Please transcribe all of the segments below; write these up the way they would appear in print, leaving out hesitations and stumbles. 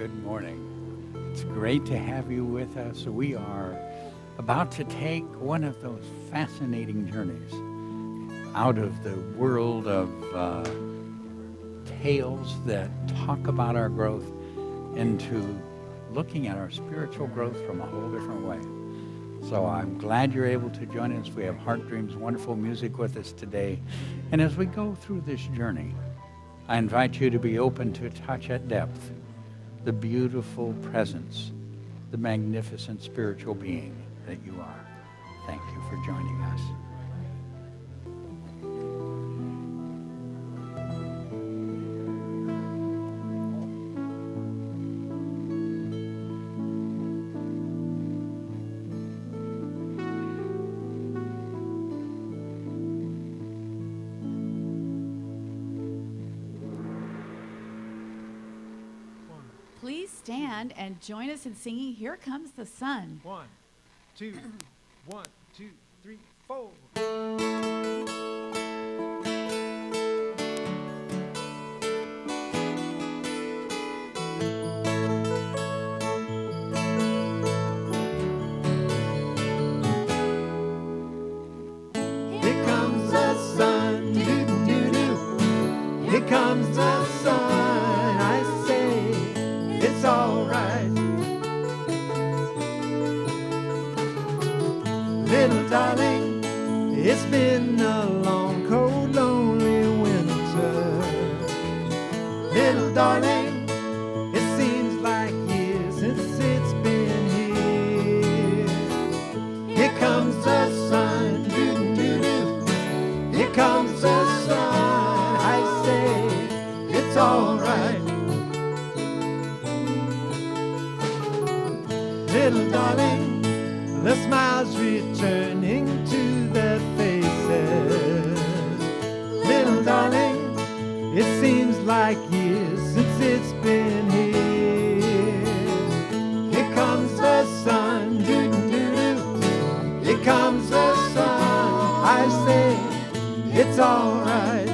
good morning. It's great to have you with us. We are about to take one of those fascinating journeys out of the world of tales that talk about our growth into looking at our spiritual growth from a whole different way. So I'm glad you're able to join us. We have Heart Dreams wonderful music with us today. And as we go through this journey, I invite you to be open to touch at depth the beautiful presence, the magnificent spiritual being that you are. Thank you for joining us. Please stand and join us in singing Here Comes the Sun. 1, 2, 1, 2, 3, 4. Here comes the sun, doo-doo-doo. Here comes the sun, I say. It's all right. Little darling, it's been a long, cold, lonely winter. Little darling, it seems like years since it's been here. Here comes the sun, doo-doo-doo. Here comes the sun, I say, it's all right. Little darling, the smile's returning to their faces. Little darling, it seems like years since it's been here. Here comes the sun, doo-doo-doo. Here comes the sun, I say, it's all right.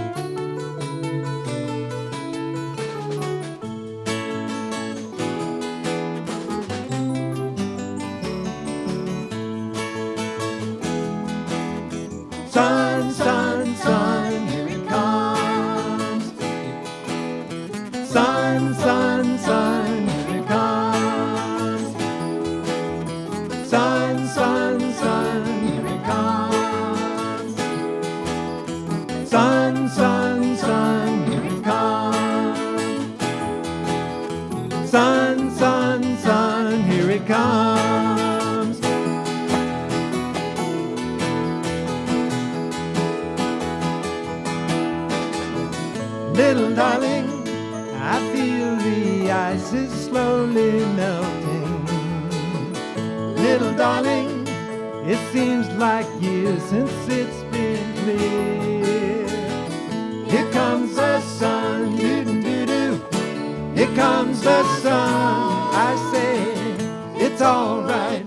Sun, sun, sun, here it comes. Sun, sun, sun, here it comes. Sun, sun, sun, here it comes. Sun, sun, sun, here it comes. Sun, sun, sun, here it comes. Little darling, I feel the ice is slowly melting. Little darling, it seems like years since it's been clear. Here comes the sun, doo-doo-doo. Here comes the sun, I say, it's all right.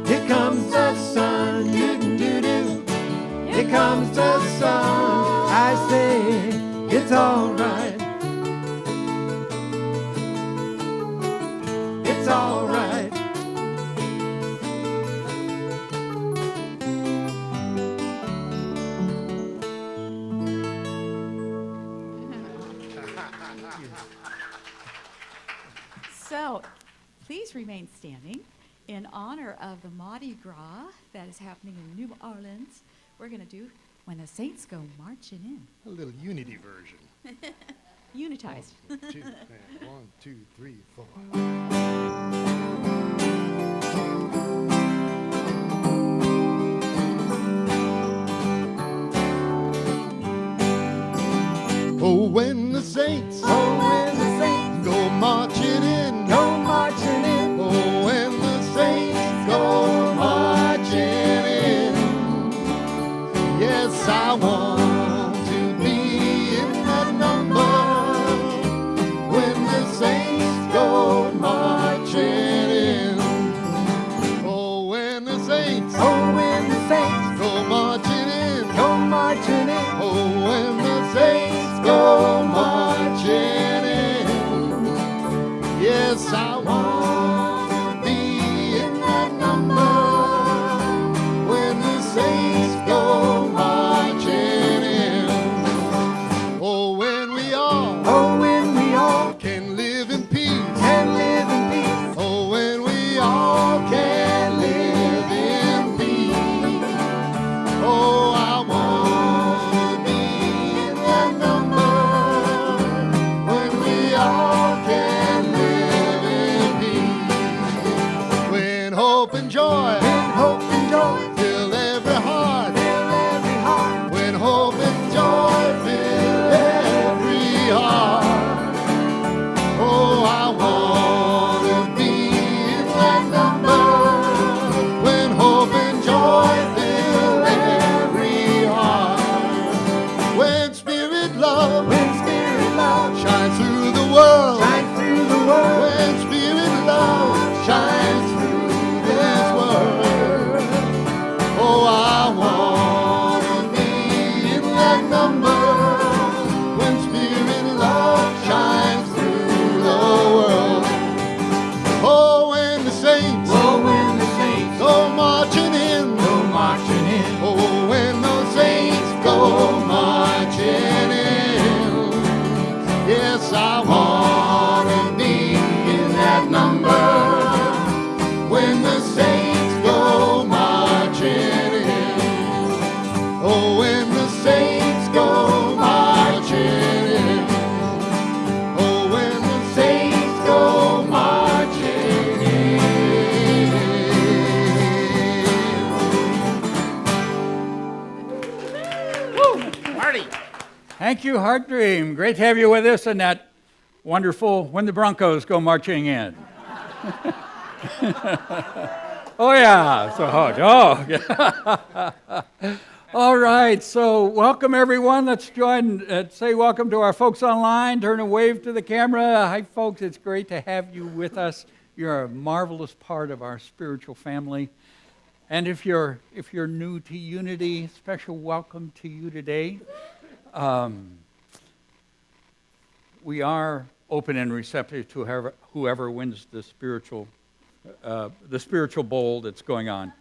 Here comes the sun, doo-doo-doo. Here comes the sun, I say, it's all right. It's all right. So, please remain standing in honor of the Mardi Gras that is happening in New Orleans. We're going to do When the Saints Go Marching In. A little unity version. Unitized. 1, 2, 3, 4. Oh, when the saints, go marching in, Go marching in. oh, when the saints go marching in. Yes, I want to be in that number when the saints go marching in. Oh, when the saints, When the saints go marching in, go marching in. oh, when the saints go marching Yes, I want to be in that number when the saints go marching in. Oh, when we all can live in peace. Oh, when we all can live in peace. Oh, I want to be in that number when we all can live in peace. When hope and joy fill every heart. When hope and joy fill every heart. Oh, I want to be in that number when hope and joy fill every heart. When spirit love shines through the world. When spirit love shines through this world. Oh, I want to be in that number when spirit love shines through the world. Oh, when the saints go marching in. Oh, when the saints go marching in. Yes, I want to be in that number when the saints go marching in. Oh, when the saints go marching in. Oh, when the saints go marching in. Marty. Thank you, Heart Dream. Great to have you with us and that wonderful When the Broncos Go Marching In. Oh, yeah. All right. So welcome, everyone. Let's join, say welcome to our folks online. Turn and wave to the camera. Hi, folks. It's great to have you with us. You're a marvelous part of our spiritual family. And if you're new to Unity, special welcome to you today. We are open and receptive to whoever wins the spiritual bowl that's going on.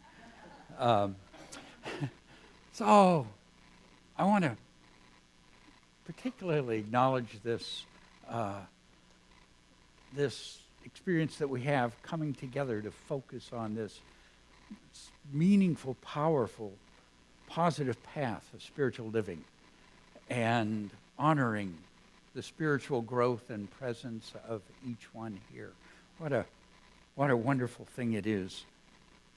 So I want to particularly acknowledge this experience that we have coming together to focus on this meaningful, powerful, positive path of spiritual living and honoring the spiritual growth and presence of each one here. What a wonderful thing it is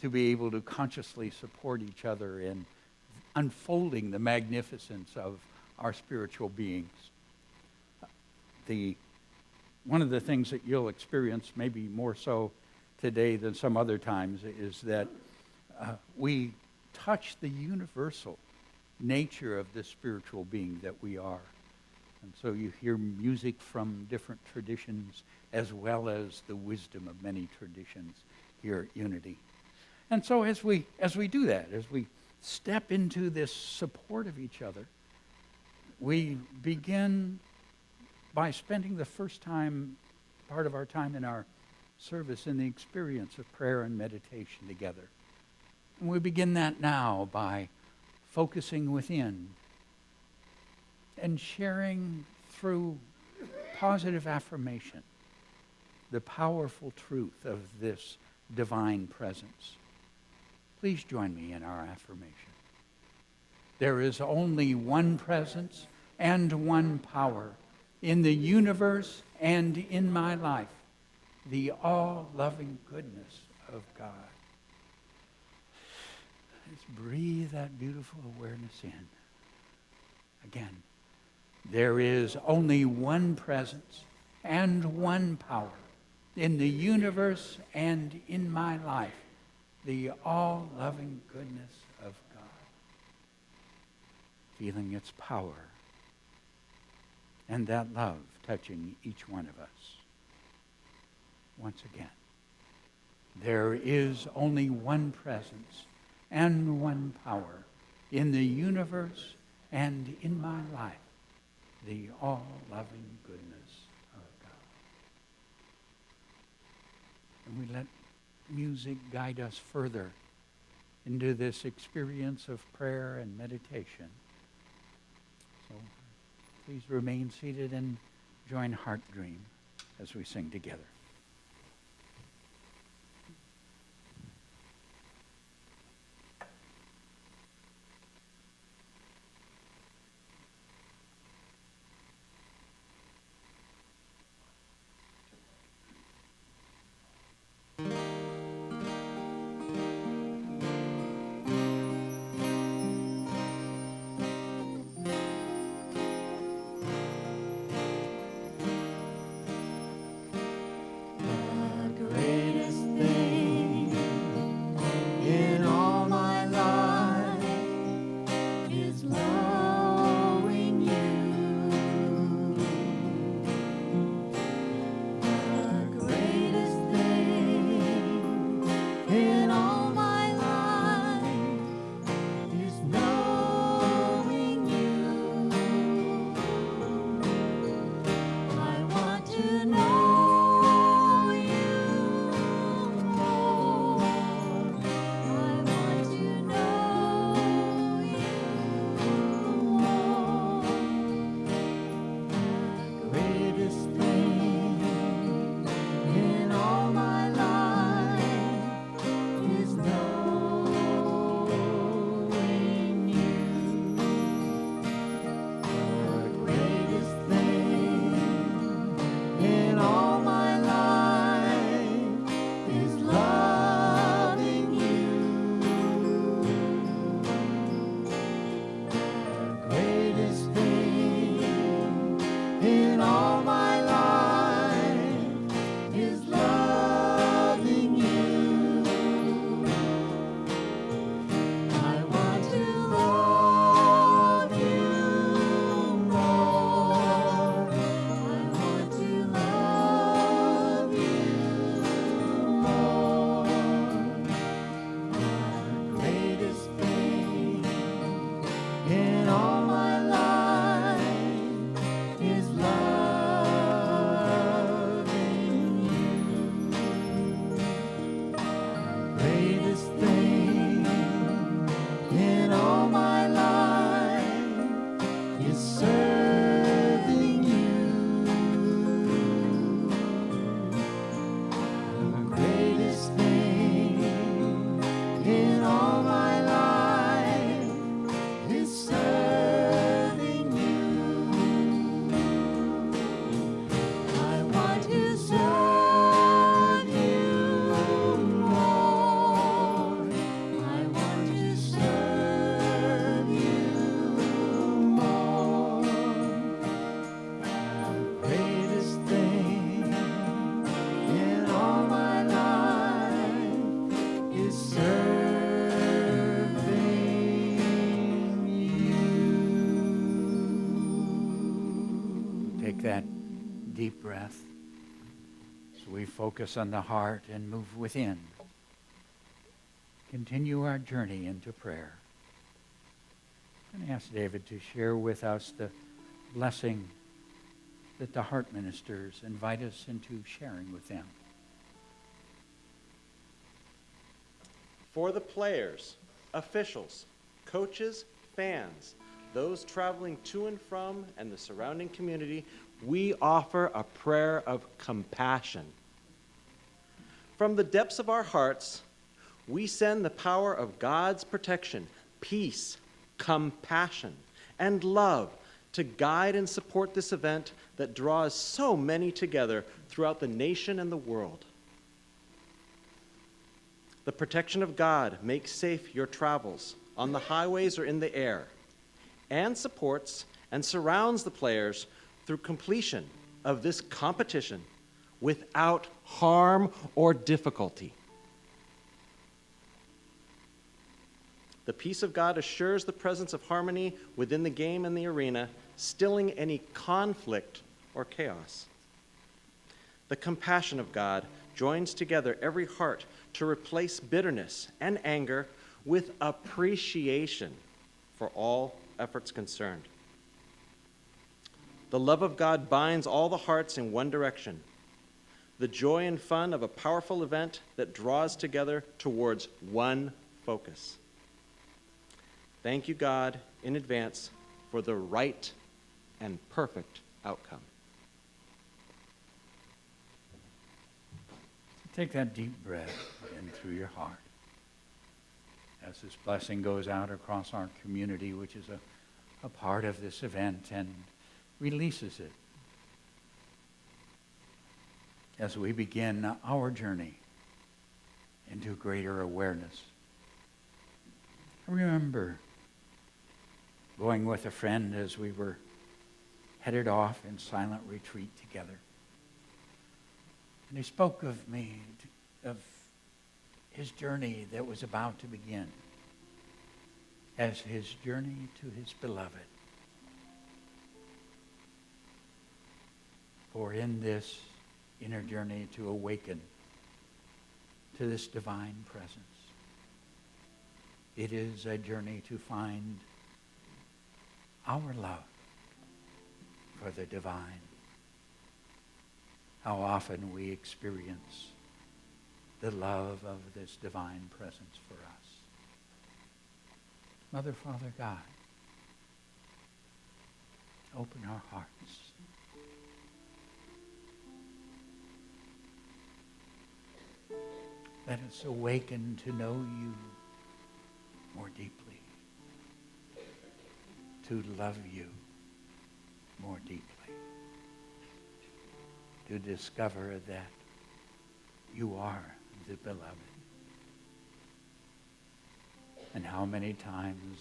to be able to consciously support each other in unfolding the magnificence of our spiritual beings. One of the things that you'll experience, maybe more so today than some other times, is that we touch the universal nature of the spiritual being that we are. And so you hear music from different traditions as well as the wisdom of many traditions here at Unity. And so as we do that, as we step into this support of each other, we begin by spending the first part of our time in our service in the experience of prayer and meditation together. And we begin that now by focusing within and sharing through positive affirmation the powerful truth of this divine presence. Please join me in our affirmation. There is only one presence and one power in the universe and in my life, the all-loving goodness of God. Let's breathe that beautiful awareness in. Again, there is only one presence and one power in the universe and in my life, the all-loving goodness of God. Feeling its power and that love touching each one of us. Once again, there is only one presence and one power in the universe and in my life, the all-loving goodness of God. music guide us further into this experience of prayer and meditation. So please remain seated and join Heart Dream as we sing together. That deep breath as we focus on the heart and move within. Continue our journey into prayer. I'm going to ask David to share with us the blessing that the heart ministers invite us into sharing with them. For the players, officials, coaches, fans, those traveling to and from and the surrounding community, we offer a prayer of compassion. From the depths of our hearts, we send the power of God's protection, peace, compassion, and love to guide and support this event that draws so many together throughout the nation and the world. The protection of God makes safe your travels on the highways or in the air, and supports and surrounds the players through completion of this competition without harm or difficulty. The peace of God assures the presence of harmony within the game and the arena, stilling any conflict or chaos. The compassion of God joins together every heart to replace bitterness and anger with appreciation for all efforts concerned. The love of God binds all the hearts in one direction. the joy and fun of a powerful event that draws together towards one focus. Thank you, God, in advance for the right and perfect outcome. Take that deep breath in through your heart as this blessing goes out across our community, which is a part of this event, and releases it as we begin our journey into greater awareness. I remember going with a friend as we were headed off in silent retreat together. And he spoke of me, of his journey that was about to begin, as his journey to his beloved. For in this inner journey to awaken to this divine presence, it is a journey to find our love for the divine. How often we experience the love of this divine presence for us. Mother, Father, God, open our hearts. Let us awaken to know you more deeply, to love you more deeply, to discover that you are the beloved. And how many times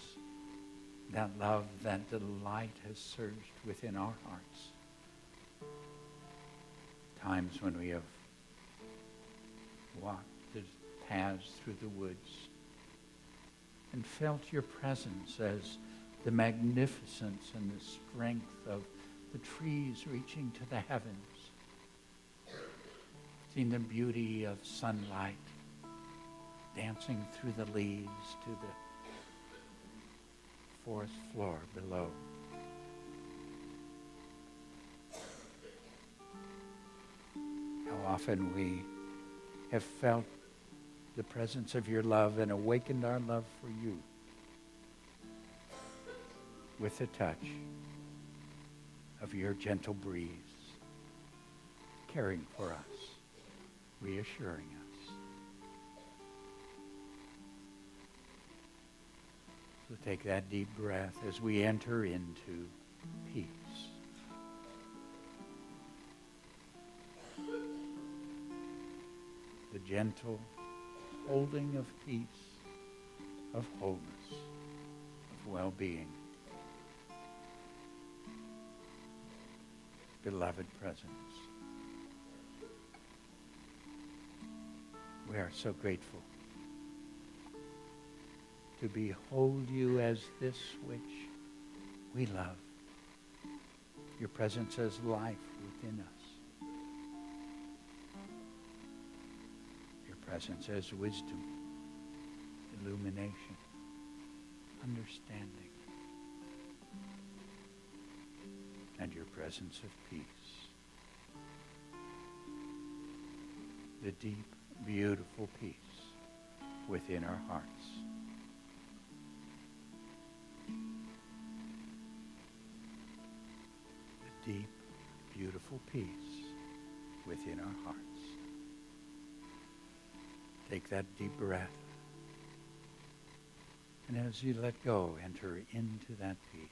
that love, that delight has surged within our hearts. Times when we have walked the paths through the woods and felt your presence as the magnificence and the strength of the trees reaching to the heavens. Seen the beauty of sunlight dancing through the leaves to the forest floor below. How often we have felt the presence of your love and awakened our love for you with the touch of your gentle breeze, caring for us, reassuring us. So take that deep breath as we enter into peace. The gentle holding of peace, of wholeness, of well-being. Beloved presence. We are so grateful to behold you as this which we love. Your presence as life within us. Your presence as wisdom, illumination, understanding. And your presence of peace. The deep, beautiful peace within our hearts. The deep, beautiful peace within our hearts. Take that deep breath. And as you let go, enter into that peace.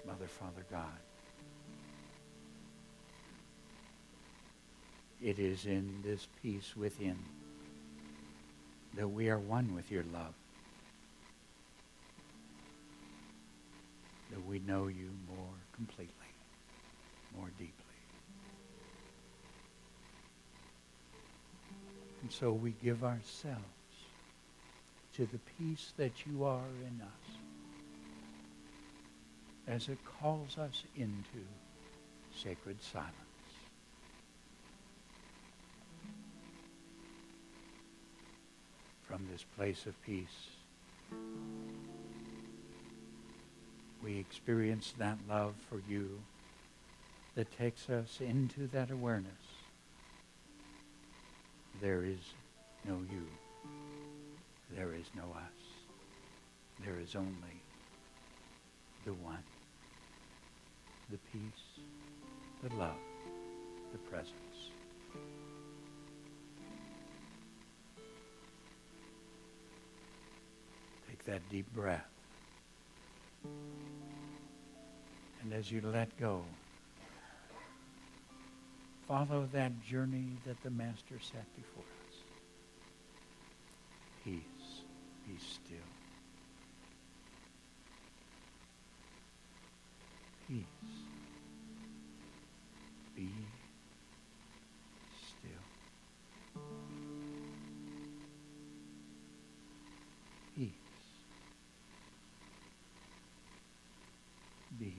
Mother, Father, God, it is in this peace within that we are one with your love, that we know you more completely, more deeply. And so we give ourselves to the peace that you are in us, as it calls us into sacred silence. From this place of peace, we experience that love for you that takes us into that awareness. There is no you. There is no us. There is only the one, the peace, the love, the presence. Take that deep breath. And as you let go, follow that journey that the Master set before us. Peace, be still. Peace, be still. Peace, be.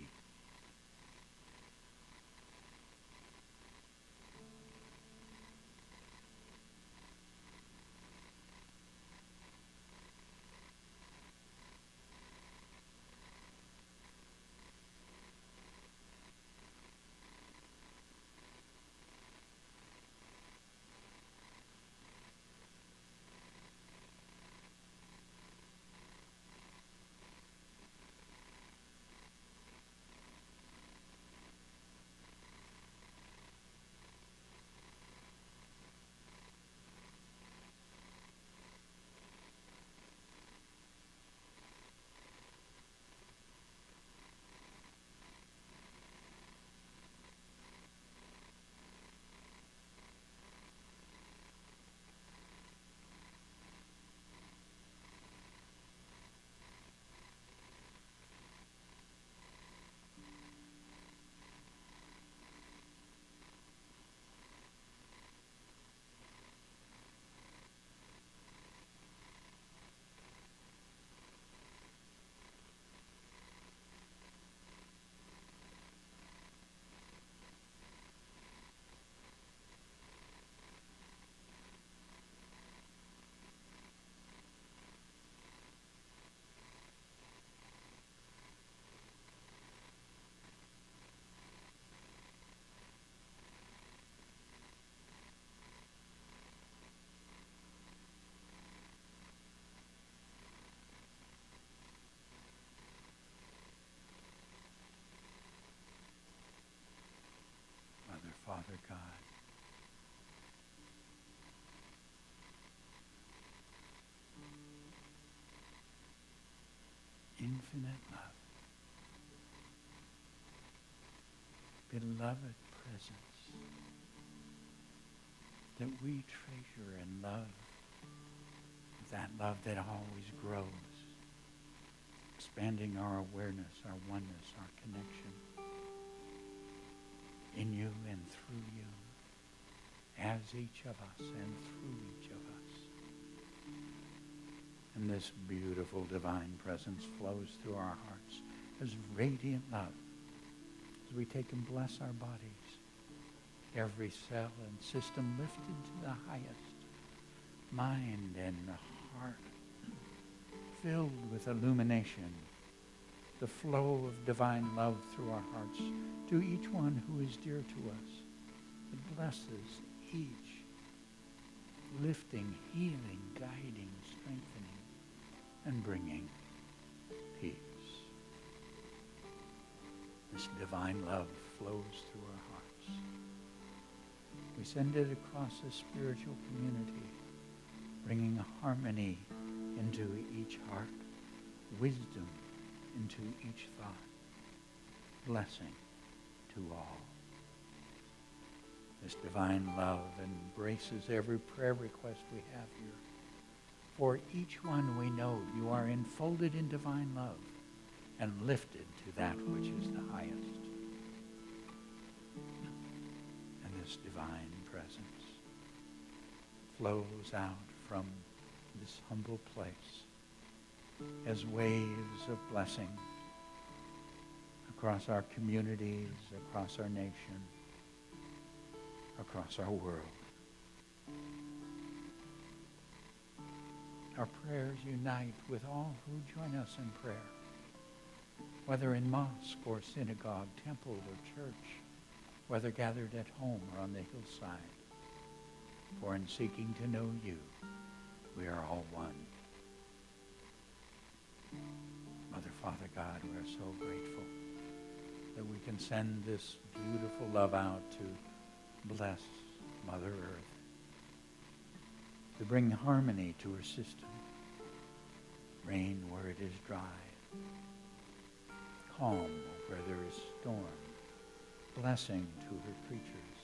Father God, infinite love, beloved presence that we treasure and love, that love that always grows, expanding our awareness, our oneness, our connection in you and through you, as each of us and through each of us. And this beautiful divine presence flows through our hearts as radiant love as we take and bless our bodies, every cell and system lifted to the highest, mind and heart filled with illumination, the flow of divine love through our hearts to each one who is dear to us. It blesses each, lifting, healing, guiding, strengthening, and bringing peace. This divine love flows through our hearts. We send it across the spiritual community, bringing harmony into each heart, wisdom into each thought, blessing to all. This divine love embraces every prayer request we have here. For each one we know you are enfolded in divine love and lifted to that which is the highest. And this divine presence flows out from this humble place as waves of blessing across our communities, across our nation, across our world. Our prayers unite with all who join us in prayer. whether in mosque or synagogue, temple or church, whether gathered at home or on the hillside. For in seeking to know you, we are all one. Mother, Father, God, we are so grateful that we can send this beautiful love out to bless Mother Earth, to bring harmony to her system, rain where it is dry, calm where there is storm, blessing to her creatures.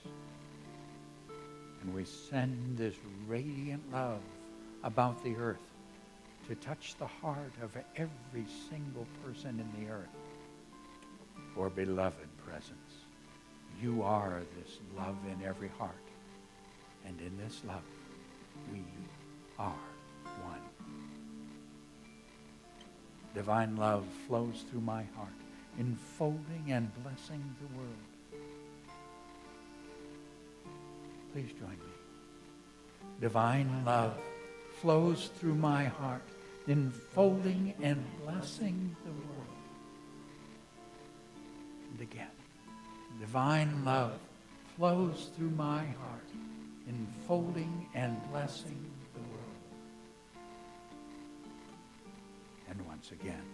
And we send this radiant love about the earth to touch the heart of every single person in the earth. For beloved presence, you are this love in every heart. And in this love, we are one. Divine love flows through my heart, enfolding and blessing the world. Please join me. Divine love flows through my heart, enfolding and blessing the world. And again, divine love flows through my heart, enfolding and blessing the world. And once again,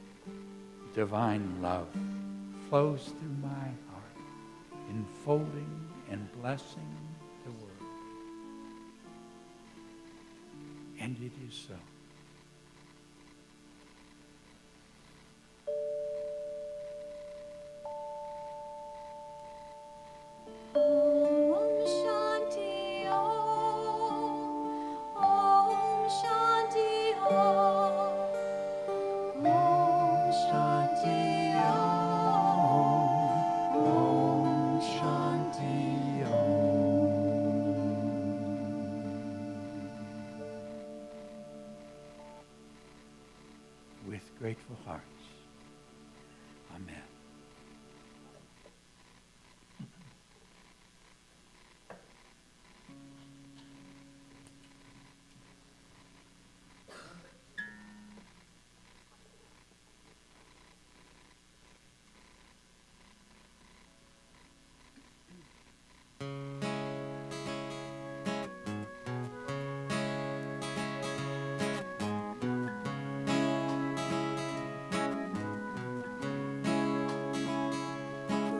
divine love flows through my heart, enfolding and blessing the world. And it is so. Om Shanti Om. Om Shanti Om. Om Shanti Om. Om Shanti Om. With grateful hearts. Amen.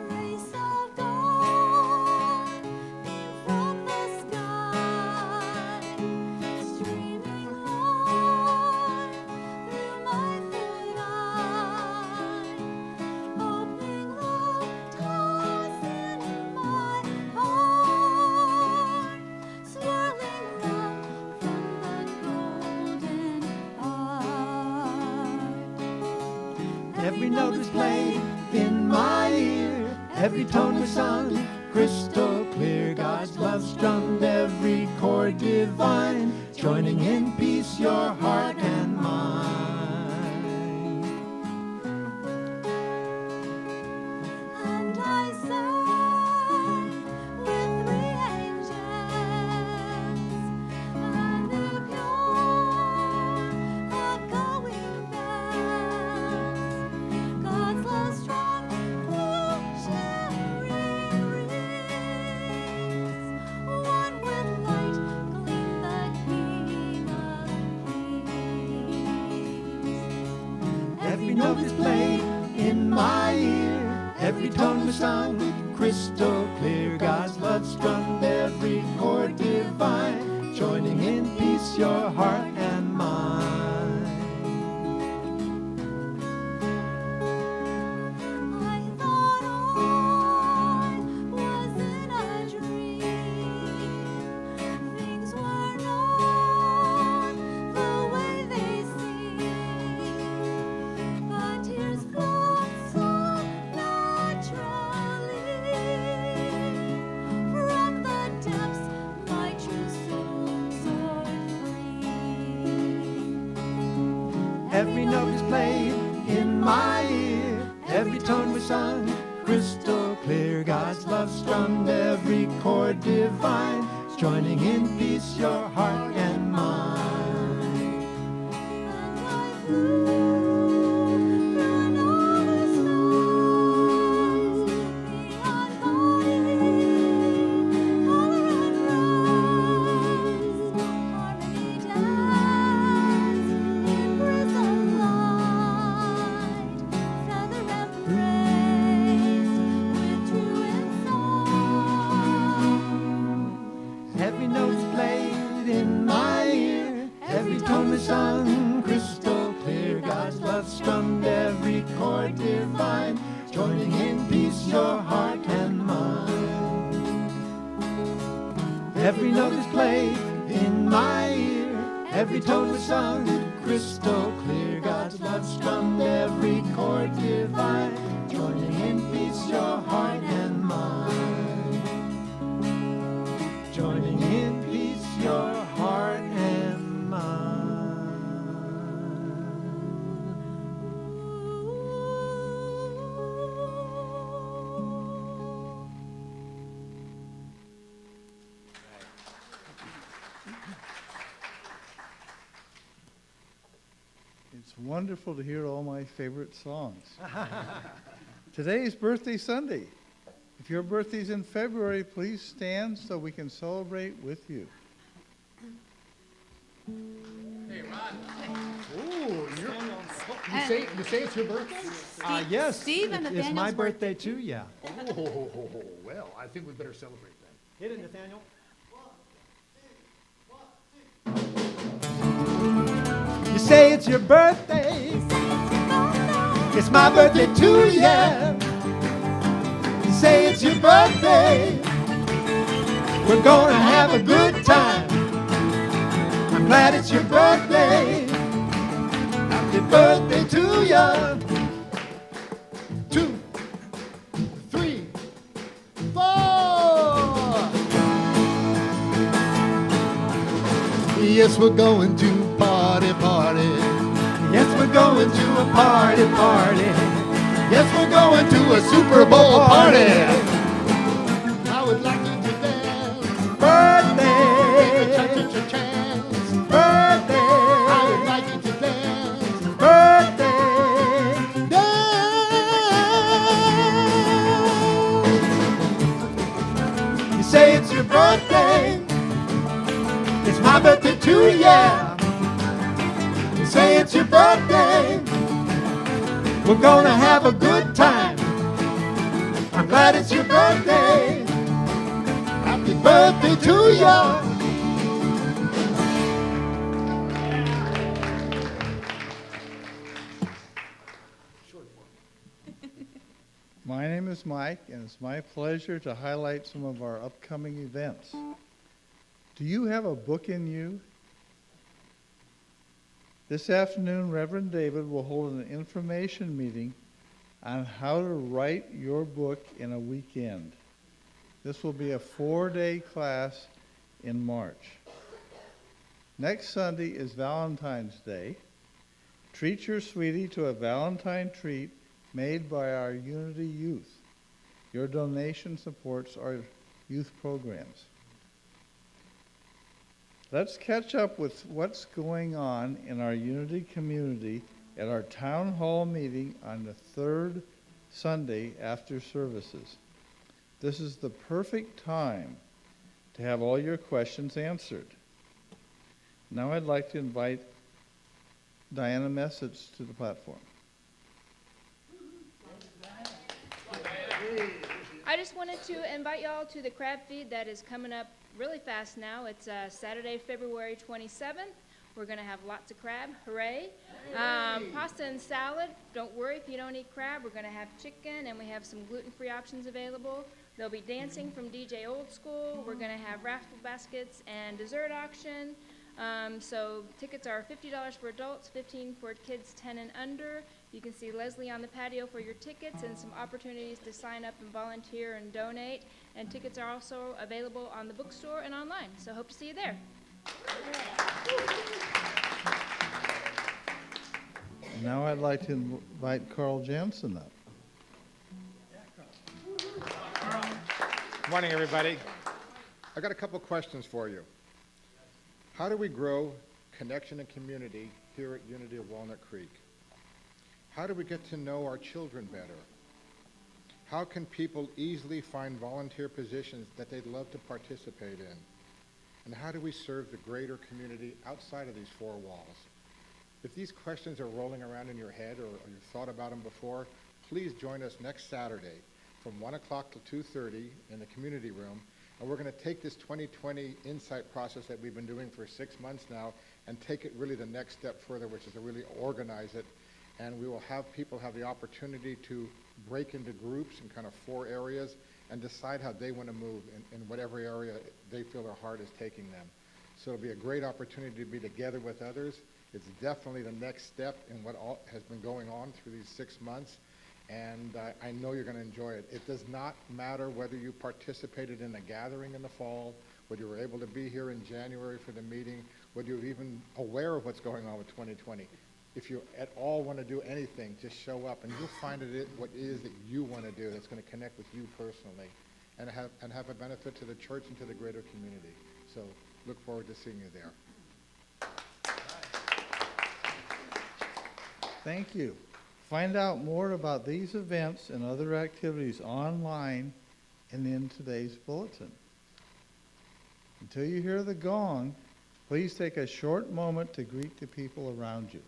Rays of dawn beam from the sky, streaming light through my third eye, opening love ties in my heart, swirling love from the golden art. Every note was played in my ear, every tone was sung crystal clear. God's love strummed every chord divine, joining in peace your heart and mind. And I sang with three angels, and the pure echoing bells. God's love strong through shimmering rings, one with light gleamed the King of Kings. Every note was played in my ear, every tone was sung crystal clear. God's love strummed every chord divine, joining in peace your heart and mind. I thought I was in a dream. Things were not the way they seem, but tears flowed so naturally from the depths my true soul soared free. Every note was played in my ear, every tone was sung crystal clear. God's love strummed every chord divine, joining in peace your heart and mind. And I flew through another sky. chord divine, joining in peace your heart and mind. Every note is played in my ear, every tone was sung crystal clear. God's love strummed every chord divine, joining in peace your heart and mind. Joining in peace your heart and mind. It's wonderful to hear all my favorite songs. Today is birthday Sunday. If your birthday's in February, please stand so we can celebrate with you. Hey, Ron. You say it's your birthday? Yes, Steve and it's Nathaniel's my birthday too, yeah. Oh, well, I think we better celebrate then. Hit it, Nathaniel. You say it's your birthday. It's my birthday too, yeah. You say it's your birthday. We're gonna have a good time. I'm glad it's your birthday. Happy birthday to ya. 2, 3, 4. Yes, we're going to party, party. Yes, we're going to a party, party. Yes, we're going to a Super Bowl party. I would like you to dance. Birthday, Cha-cha-cha-chance. birthday, I would like you to dance. birthday. Dance. You say it's your birthday. It's my birthday too, yeah. You say it's your birthday. We're gonna have a good time. I'm glad it's your birthday. Happy birthday to ya. My name is Mike, and it's my pleasure to highlight some of our upcoming events. Do you have a book in you? This afternoon, Reverend David will hold an information meeting on how to write your book in a weekend. This will be a 4-day class in March. Next Sunday is Valentine's Day. Treat your sweetie to a Valentine treat made by our Unity Youth. Your donation supports our youth programs. Let's catch up with what's going on in our Unity community at our town hall meeting on the third Sunday after services. This is the perfect time to have all your questions answered. Now I'd like to invite Diana Message to the platform. I just wanted to invite y'all to the crab feed that is coming up really fast now. It's Saturday, February 27th. We're going to have lots of crab. Hooray. Pasta and salad. Don't worry if you don't eat crab. We're going to have chicken, and we have some gluten-free options available. There'll be dancing from DJ Old School. We're going to have raffle baskets and dessert auction. So tickets are $50 for adults, $15 for kids 10 and under. You can see Leslie on the patio for your tickets and some opportunities to sign up and volunteer and donate. And tickets are also available on the bookstore and online. So hope to see you there. Now I'd like to invite Carl Jansen up. Good morning, everybody. I got a couple questions for you. How do we grow connection and community here at Unity of Walnut Creek? How do we get to know our children better? How can people easily find volunteer positions that they'd love to participate in? And how do we serve the greater community outside of these four walls? If these questions are rolling around in your head or you've thought about them before, please join us next Saturday from 1 o'clock to 2:30 in the community room. And we're going to take this 2020 insight process that we've been doing for 6 months now and take it really the next step further, which is to really organize it and we will have people have the opportunity to break into groups in kind of 4 areas and decide how they want to move in whatever area they feel their heart is taking them. So it'll be a great opportunity to be together with others. It's definitely the next step in what all has been going on through these 6 months, and I know you're going to enjoy it. It does not matter whether you participated in a gathering in the fall, whether you were able to be here in January for the meeting, whether you're even aware of what's going on with 2020. If you at all want to do anything, just show up, and you'll find what it is that you want to do that's going to connect with you personally and have a benefit to the church and to the greater community. So look forward to seeing you there. Thank you. Find out more about these events and other activities online and in today's bulletin. Until you hear the gong, please take a short moment to greet the people around you.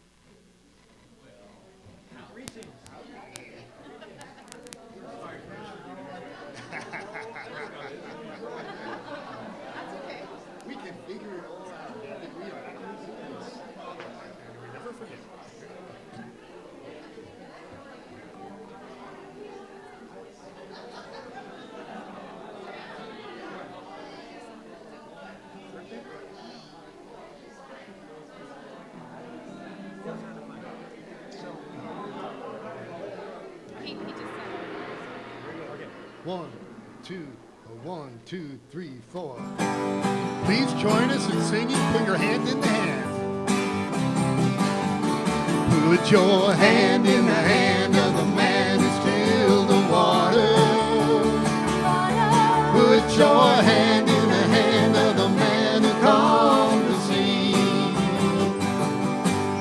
We can figure it all out. We are never forget. One, two, three, four. Please join us in singing. Put your hand in the hand. Put your hand in the hand of the man who stilled the water. Put your hand in the hand of the man who calmed the sea.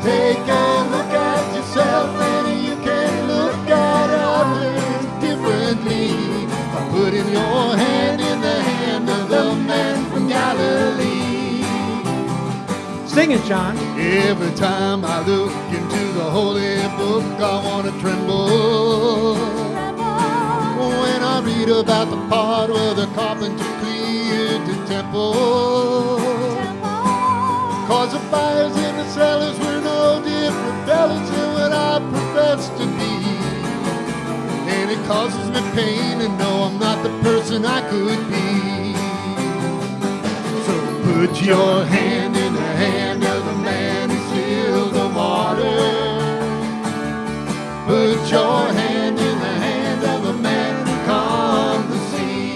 Take a look at yourself and you can look at others differently. Putting your hand in the hand of the man from Galilee. Sing it, John. Every time I look into the holy book, I want to tremble. When I read about the part where the carpenter cleared the temple. Cause the buyers and the sellers were no different fellas than what I profess to be. And it causes me pain to know I'm not the person I could be. So put your hand in the hand of the man who stilled the water. Put your hand in the hand of the man who calmed the sea.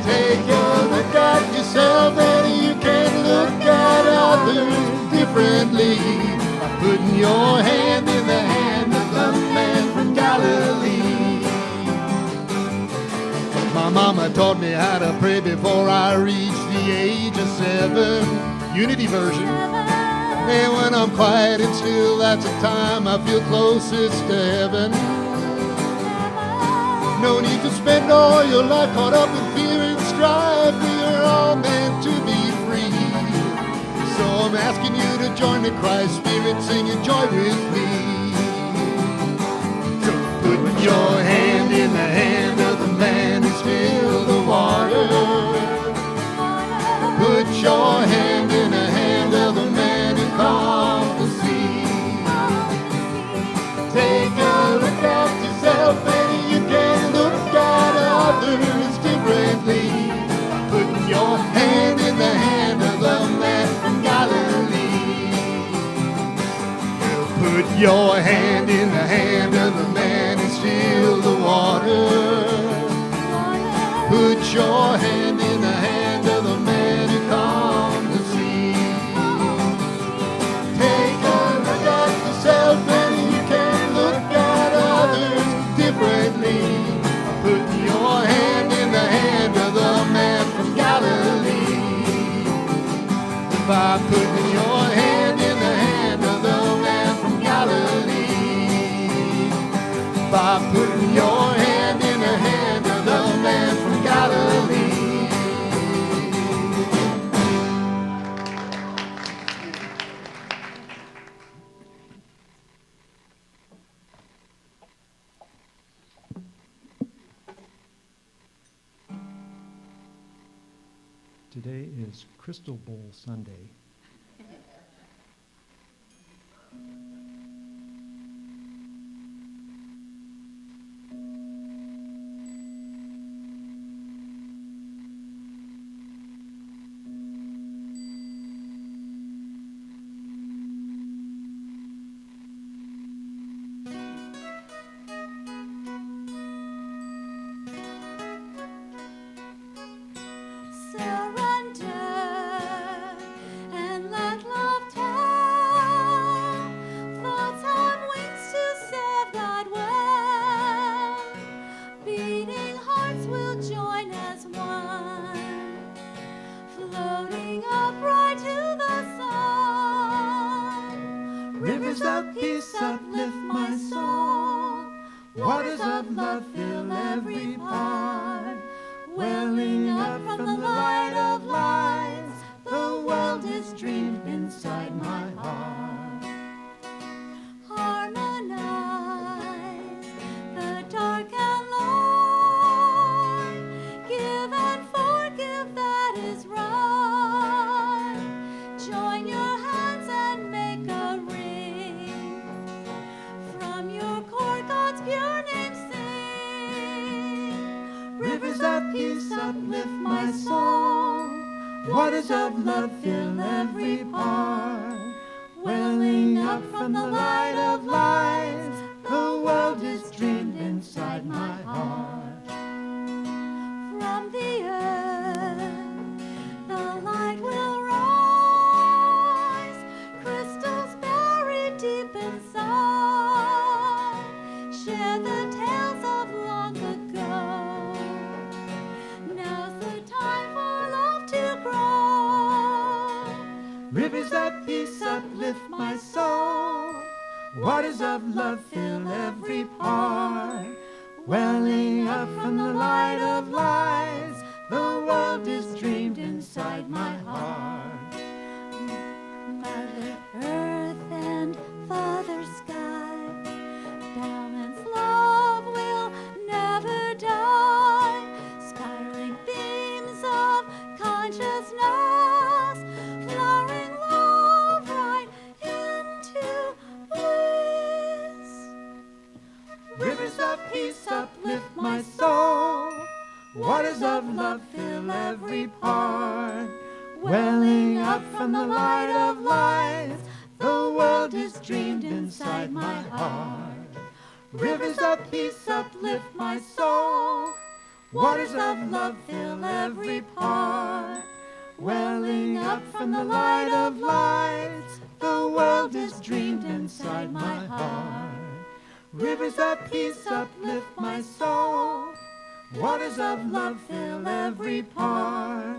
Take a look at yourself and you can look at others differently. By putting your hand in the hand of the man from Galilee. My mama taught me how to pray before I reached the age of 7, Unity version. And when I'm quiet and still, that's the time I feel closest to heaven. No need to spend all your life caught up in fear and strife. We are all meant to be free. So I'm asking you to join the Christ Spirit, singing joy with me. So put your hand in the hand of the man who stilled the water. Put your hand in the hand of the man who calmed the sea. Take a look at yourself and you can look at others differently. Put your hand in the hand of the man from Galilee. Put your hand in the hand of the man who stilled the water. Put your hand in the hand of the man who calmed the sea. Take a look at yourself and you can look at others differently. Put your hand in the hand of the man from Galilee. By putting your hand in the hand of the man from Galilee. By putting your hand in the hand of the man from Galilee. Today is Crystal Bowl Sunday. of love fill every part, welling up from the light of lights. The world is dreamed inside my heart. Harmonize the dark and light. Give and forgive, that is right. Join your hands and make a ring. From your core, God's pure name sing. Rivers of peace uplift my soul. Waters of love fill every part, welling up from the light of lights. The world is dreamed inside my heart. From the earth, the light will rise, crystals buried deep inside. Share the tales of long ago. Now's the time for love to grow. Rivers of peace uplift my soul. Waters of love fill every part, welling up from the light of lights. The world is dreamed inside my heart. Mother Earth and Father Sky, balanced love will never die. Spiraling beams of consciousness, flowering love right into bliss. Rivers of peace uplift my soul. Waters of love fill every part, welling up from the light of lights. The world is dreamed inside my heart. Rivers of peace uplift my soul. Waters of love fill every part, welling up from the light of lights. The world is dreamed inside my heart. Rivers of peace uplift my soul. Waters of love fill every part,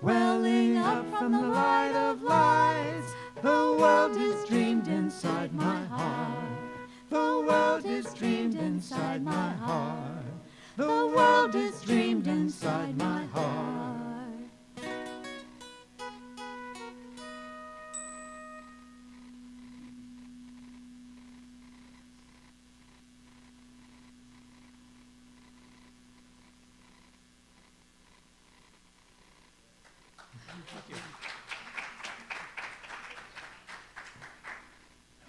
welling up from the light of lights. The world is dreamed inside my heart. The world is dreamed inside my heart. The world is dreamed inside my heart.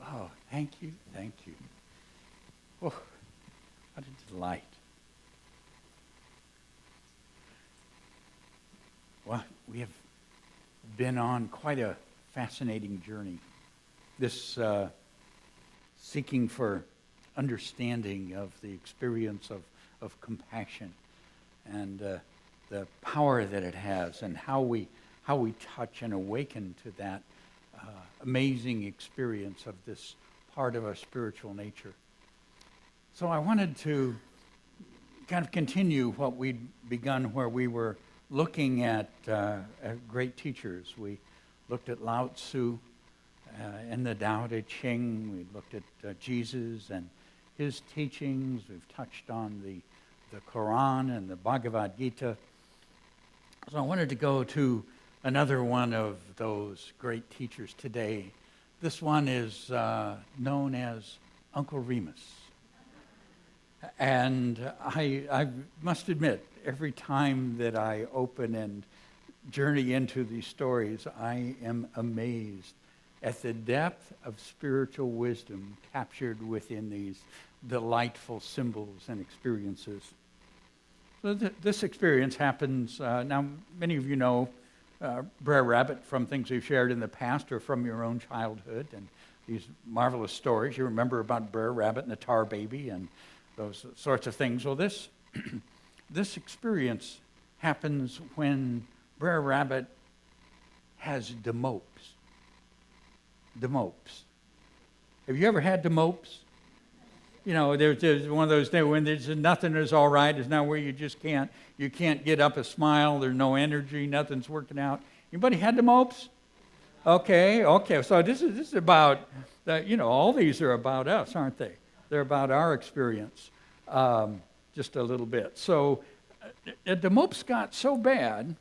Oh, thank you, thank you. Oh, what a delight. Well, we have been on quite a fascinating journey. This seeking for understanding of the experience of compassion and the power that it has, and how we touch and awaken to that amazing experience of this part of our spiritual nature. So I wanted to kind of continue what we'd begun, where we were looking at great teachers. We looked at Lao Tzu and the Tao Te Ching. We looked at Jesus and his teachings. We've touched on the Quran and the Bhagavad Gita. So I wanted to go to another one of those great teachers today. This one is known as Uncle Remus. And I must admit, every time that I open and journey into these stories, I am amazed at the depth of spiritual wisdom captured within these delightful symbols and experiences. So this experience happens, now many of you know Bre'r Rabbit from things we've shared in the past or from your own childhood, and these marvelous stories. You remember about Bre'r Rabbit and the tar baby and those sorts of things. Well, this this experience happens when Bre'r Rabbit has the mopes. The mopes. Have you ever had the mopes? You know, there's one of those days when there's nothing is all right. It's not where you just can't get up a smile. There's no energy. Nothing's working out. Anybody had the mopes? Okay. So this is about, all these are about us, aren't they? They're about our experience. just a little bit. So the mopes got so bad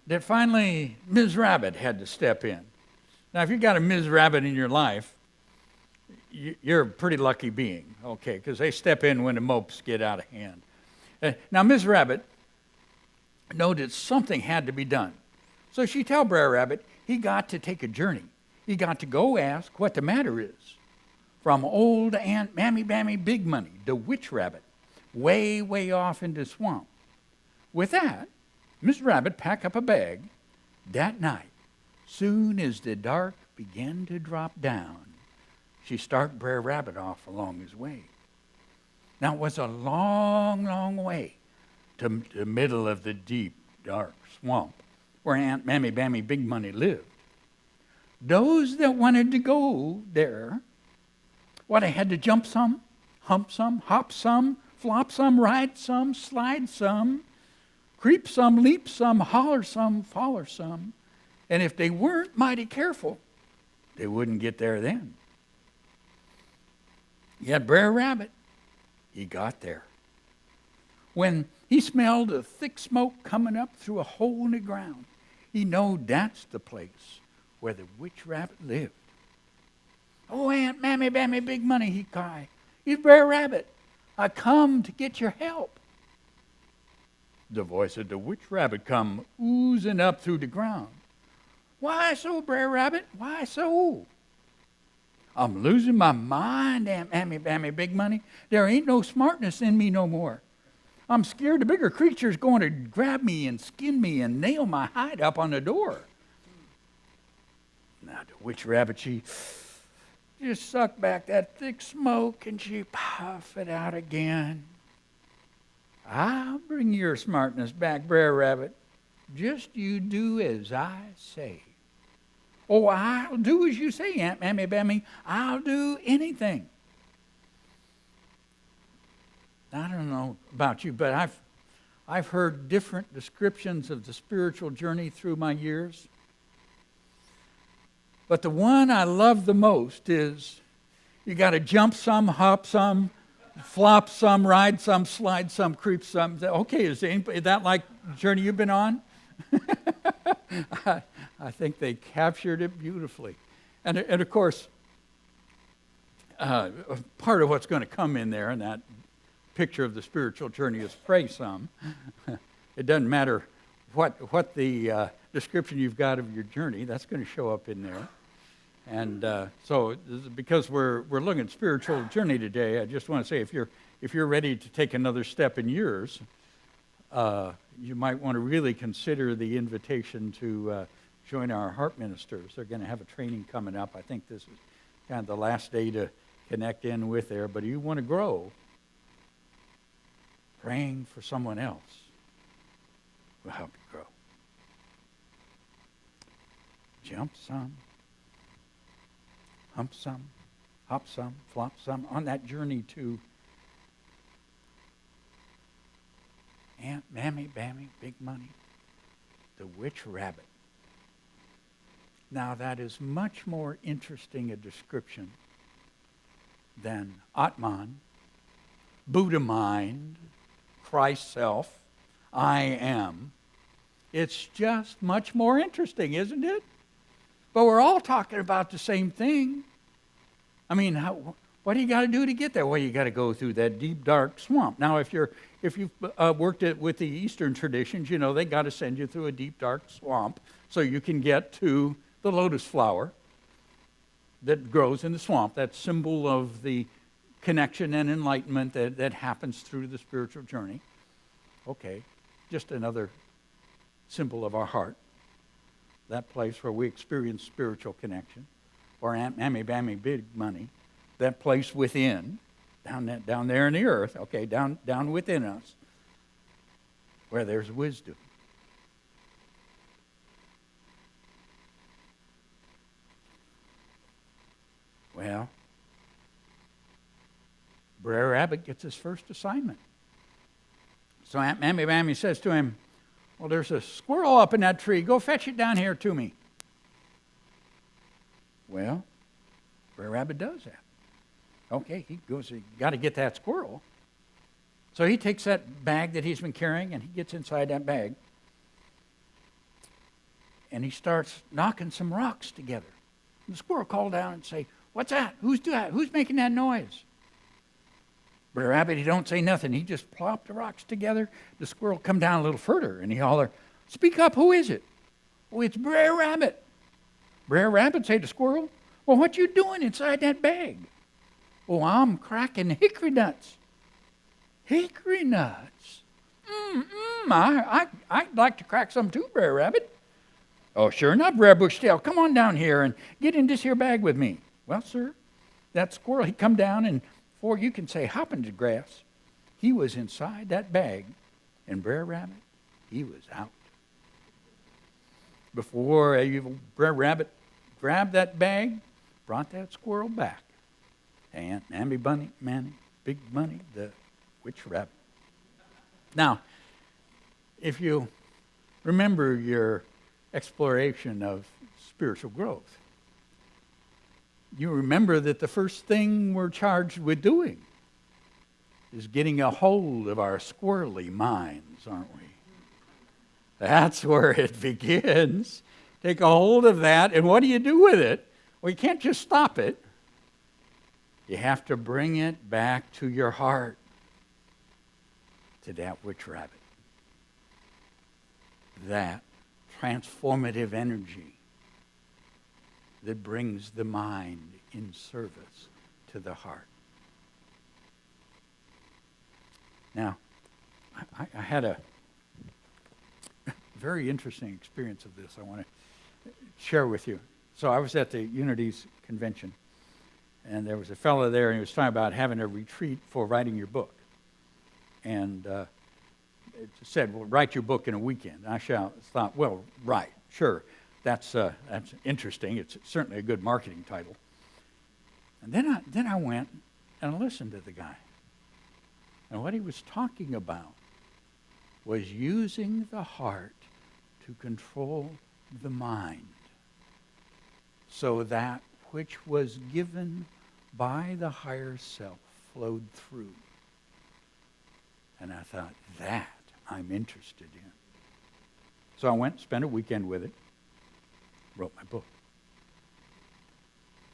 that finally Ms. Rabbit had to step in. Now, if you got a Ms. Rabbit in your life, you're a pretty lucky being, okay, because they step in when the mopes get out of hand. Now, Ms. Rabbit noted something had to be done. So she told Bre'r Rabbit he got to take a journey. He got to go ask what the matter is from old Aunt Mammy Bammy Big Money, the witch rabbit, way, way off in the swamp. With that, Miss Rabbit packed up a bag. That night, soon as the dark began to drop down, she started Bre'r Rabbit off along his way. Now, it was a long, long way to the middle of the deep, dark swamp where Aunt Mammy Bammy Big Money lived. Those that wanted to go there, they had to jump some, hump some, hop some, flop some, ride some, slide some, creep some, leap some, holler some, faller some. And if they weren't mighty careful, they wouldn't get there then. Yet Bre'r Rabbit, he got there. When he smelled a thick smoke coming up through a hole in the ground, he knowed that's the place where the witch rabbit lived. "Oh, Aunt Mammy Bammy Big Money," he cried. "It's Bre'r Rabbit. I come to get your help." The voice of the witch rabbit come oozing up through the ground. "Why so, Bre'r Rabbit? Why so?" "I'm losing my mind, Aunt Mammy Bammy Big Money. There ain't no smartness in me no more. I'm scared the bigger creature's going to grab me and skin me and nail my hide up on the door." Now the witch rabbit, she just sucked back that thick smoke and she puffed it out again. "I'll bring your smartness back, Bre'r Rabbit. Just you do as I say." "Oh, I'll do as you say, Aunt Mammy Bammy. I'll do anything." I don't know about you, but I've heard different descriptions of the spiritual journey through my years. But the one I love the most is you got to jump some, hop some, flop some, ride some, slide some, creep some. Okay, is that like the journey you've been on? I think they captured it beautifully. And of course, part of what's going to come in there in that picture of the spiritual journey is pray some. It doesn't matter what the description you've got of your journey, that's going to show up in there. And so because we're looking at spiritual journey today, I just want to say if you're ready to take another step in yours, you might want to really consider the invitation to join our heart ministers. They're going to have a training coming up. I think this is kind of the last day to connect in with there. But if you want to grow, praying for someone else will help you grow. Jump some, hump some, hop some, flop some, on that journey to Aunt Mammy Bammy Big Money, the witch rabbit. Now that is much more interesting a description than Atman, Buddha mind, Christ self, I am. It's just much more interesting, isn't it? But we're all talking about the same thing. I mean, what do you got to do to get there? Well, you got to go through that deep, dark swamp. Now, if you've worked with the Eastern traditions, you know they got to send you through a deep, dark swamp so you can get to the lotus flower that grows in the swamp. That symbol of the connection and enlightenment that happens through the spiritual journey. Okay, just another symbol of our heart. That place where we experience spiritual connection. Or Aunt Mammy Bammy Big Money, that place within, down there in the earth, okay, down within us, where there's wisdom. Well, Bre'r Rabbit gets his first assignment. So Aunt Mammy Bammy says to him, "Well, there's a squirrel up in that tree. Go fetch it down here to me." Well, Bre'r Rabbit does that. Okay, he goes, you got to get that squirrel. So he takes that bag that he's been carrying and he gets inside that bag. And he starts knocking some rocks together. And the squirrel called down and say, "What's that? Who's doing that? Who's making that noise?" Bre'r Rabbit, he don't say nothing. He just plopped the rocks together. The squirrel come down a little further and he holler, "Speak up, who is it?" "Oh, it's Bre'r Rabbit." Bre'r Rabbit say to squirrel, "Well, what you doing inside that bag?" "Oh, I'm cracking hickory nuts." "Hickory nuts? I'd like to crack some too, Bre'r Rabbit." "Oh, sure enough, Brer Bushtail, come on down here and get in this here bag with me." Well, sir, that squirrel, he come down, and before you can say hop into the grass, he was inside that bag, and Bre'r Rabbit, he was out. Before Bre'r Rabbit grabbed that bag, brought that squirrel back, and Mammy Bammy Big Money, the witch rabbit. Now, if you remember your exploration of spiritual growth, you remember that the first thing we're charged with doing is getting a hold of our squirrelly minds, aren't we? That's where it begins. Take a hold of that, and what do you do with it? Well, you can't just stop it. You have to bring it back to your heart, to that witch rabbit. That transformative energy that brings the mind in service to the heart. Now, I had a very interesting experience of this I want to share with you. So I was at the Unity's convention, and there was a fellow there, and he was talking about having a retreat for writing your book. And it said, well, write your book in a weekend. I thought, well, right, sure. That's interesting. It's certainly a good marketing title. And then I went and listened to the guy. And what he was talking about was using the heart to control the mind, so that which was given by the higher self flowed through. And I thought, that I'm interested in. So I went, spent a weekend with it, wrote my book.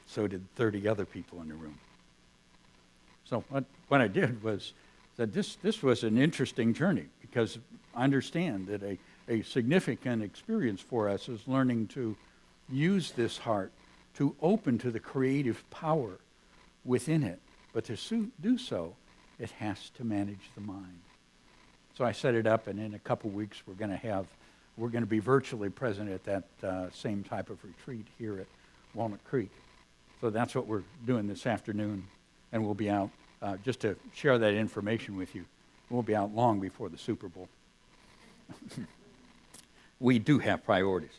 So did 30 other people in the room. So what I did was that this was an interesting journey, because I understand that a significant experience for us is learning to use this heart to open to the creative power within it. But to do so, it has to manage the mind. So I set it up, and in a couple weeks we're going to be virtually present at that same type of retreat here at Walnut Creek. So that's what we're doing this afternoon, and we'll be out just to share that information with you. We'll be out long before the Super Bowl. We do have priorities.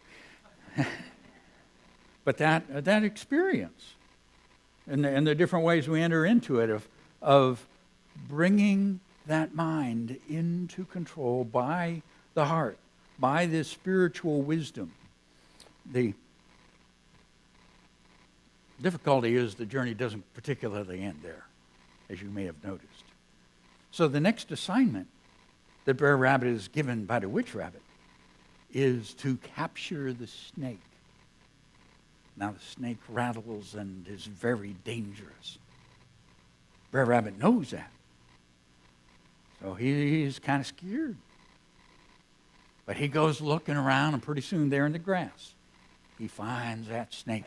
But that experience and the different ways we enter into it of bringing that mind into control by the heart, by this spiritual wisdom. The difficulty is the journey doesn't particularly end there, as you may have noticed. So the next assignment that Bre'r Rabbit is given by the witch rabbit is to capture the snake. Now the snake rattles and is very dangerous. Bre'r Rabbit knows that. So he's kind of scared. But he goes looking around, and pretty soon there in the grass, he finds that snake.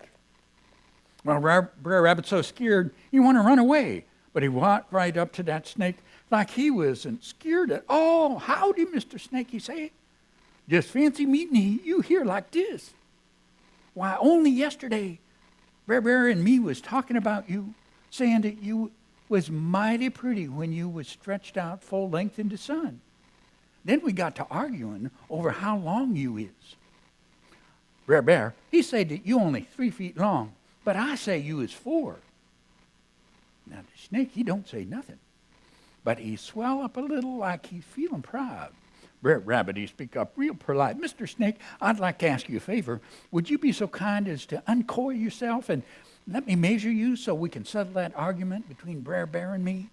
Well, Bre'r Rabbit's so scared, he want to run away. But he walked right up to that snake like he wasn't scared at all. "Howdy, Mr. Snake," he said. "Just fancy meeting you here like this. Why, only yesterday, Brer and me was talking about you, saying that you was mighty pretty when you was stretched out full length in the sun. Then we got to arguing over how long you is. Brer, he said that you only 3 feet long, but I say you is 4. Now the snake, he don't say nothing, but he swell up a little like he's feeling proud. Bre'r Rabbit, he speak up real polite. "Mr. Snake, I'd like to ask you a favor. Would you be so kind as to uncoil yourself and let me measure you so we can settle that argument between Bre'r Bear and me.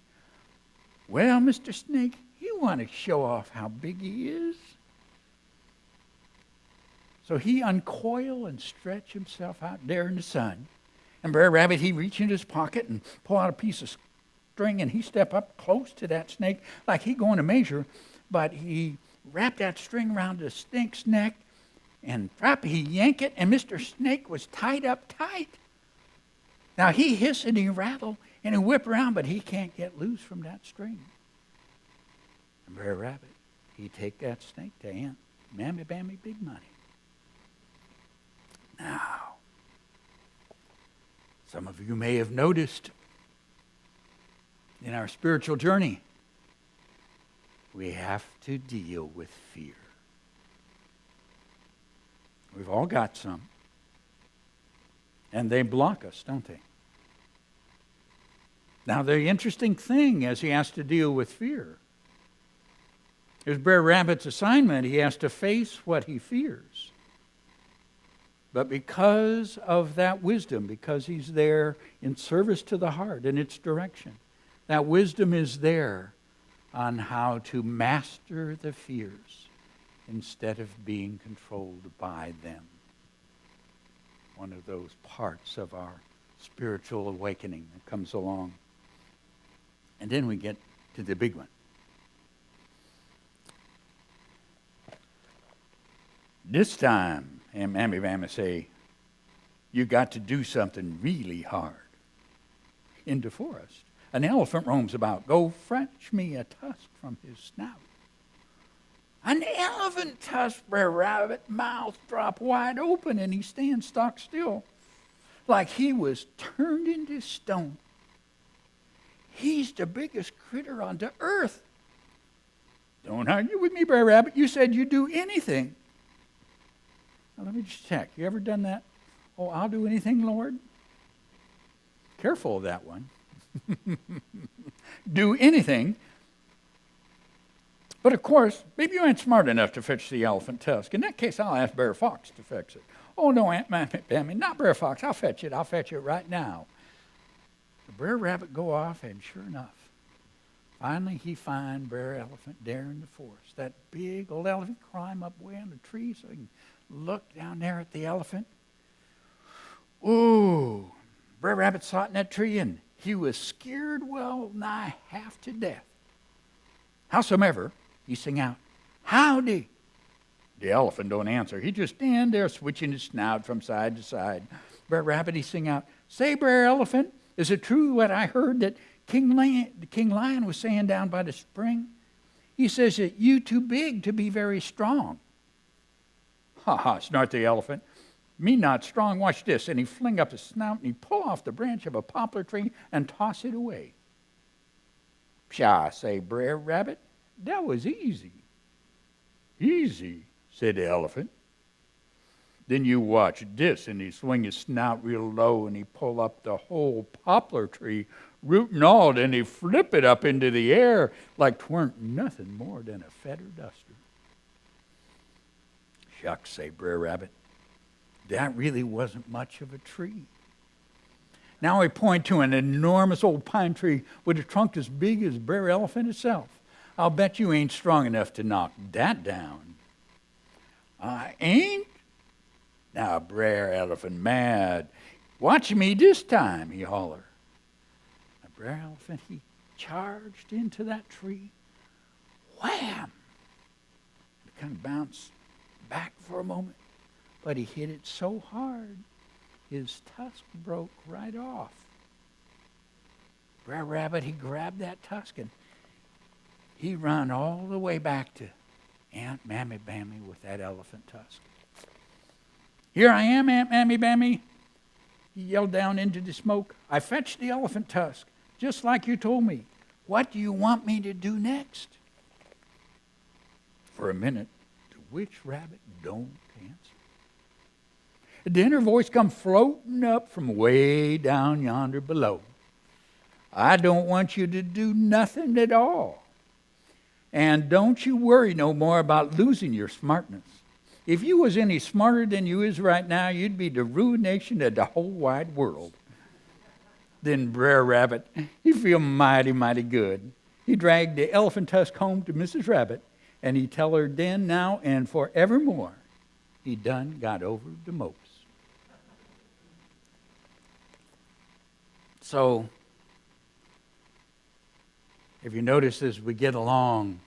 Well, Mr. Snake, you want to show off how big he is? So he uncoil and stretch himself out there in the sun. And Bre'r Rabbit, he reach into his pocket and pull out a piece of string, and he step up close to that snake like he going to measure, but he wrapped that string around the snake's neck, and he yank it, and Mr. Snake was tied up tight. Now he hiss and he rattle and he whip around, but he can't get loose from that string. And Bre'r Rabbit, he take that snake to Aunt Mammy Bammy Big Money. Now, some of you may have noticed in our spiritual journey, we have to deal with fear. We've all got some. And they block us, don't they? Now, the interesting thing is he has to deal with fear. Here's Bre'r Rabbit's assignment. He has to face what he fears. But because of that wisdom, because he's there in service to the heart and its direction, that wisdom is there on how to master the fears instead of being controlled by them. One of those parts of our spiritual awakening that comes along. And then we get to the big one. This time, Aunt Mammy Bammy say, you got to do something really hard. In the forest, an elephant roams about. Go fetch me a tusk from his snout. An elephant tusk, Bre'r Rabbit, mouth drop wide open, and he stands stock still, like he was turned into stone. He's the biggest critter on the earth. Don't argue with me, Bre'r Rabbit. You said you'd do anything. Now, let me just check. You ever done that? Oh, I'll do anything, Lord? Careful of that one. Do anything. But of course, maybe you ain't smart enough to fetch the elephant tusk. In that case, I'll ask Brer Fox to fix it. Oh, no, Aunt Mammy Bammy, not Brer Fox. I'll fetch it. I'll fetch it right now. The Bre'r Rabbit go off, and sure enough, finally he find Brer Elephant there in the forest. That big old elephant climb up way in the tree so he can look down there at the elephant. Ooh, Bre'r Rabbit sat in that tree, and he was scared well nigh half to death. Howsomever, he sing out, howdy. The elephant don't answer. He just stand there switching his snout from side to side. Bre'r Rabbit, he sing out, say, Bre'r Elephant, is it true what I heard that King Lion was saying down by the spring? He says that you too big to be very strong. Ha ha, snort the elephant. Me not strong, watch this. And he fling up his snout and he pull off the branch of a poplar tree and toss it away. Pshaw, say Bre'r Rabbit, that was easy. Easy, said the elephant. Then you watch this, and he swing his snout real low, and he pull up the whole poplar tree, root and all, and he flip it up into the air like 'tweren't nothing more than a feather duster. Shucks, say Bre'r Rabbit, that really wasn't much of a tree. Now I point to an enormous old pine tree with a trunk as big as Bre'r Elephant itself. I'll bet you ain't strong enough to knock that down. I ain't? Now Bre'r Elephant mad. Watch me this time, he holler. Now Bre'r Elephant, he charged into that tree. Wham! It kind of bounced back for a moment, but he hit it so hard, his tusk broke right off. Bre'r Rabbit, he grabbed that tusk and he run all the way back to Aunt Mammy Bammy with that elephant tusk. Here I am, Aunt Mammy Bammy, he yelled down into the smoke. I fetched the elephant tusk, just like you told me. What do you want me to do next? For a minute, the witch rabbit don't answer. Then her voice come floating up from way down yonder below. I don't want you to do nothing at all. And don't you worry no more about losing your smartness. If you was any smarter than you is right now, you'd be the ruination of the whole wide world. Then Bre'r Rabbit, he feel mighty, mighty good. He dragged the elephant tusk home to Mrs. Rabbit, and he tell her then, now, and forevermore, he done got over the mopes. So, if you notice as we get along,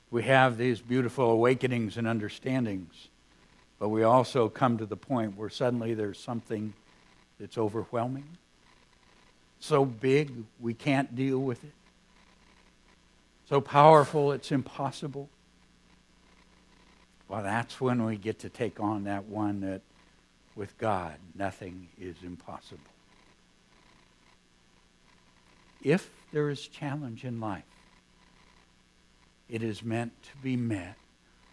we have these beautiful awakenings and understandings, but we also come to the point where suddenly there's something that's overwhelming, so big we can't deal with it, so powerful it's impossible. Well, that's when we get to take on that one that with God nothing is impossible. If there is challenge in life, it is meant to be met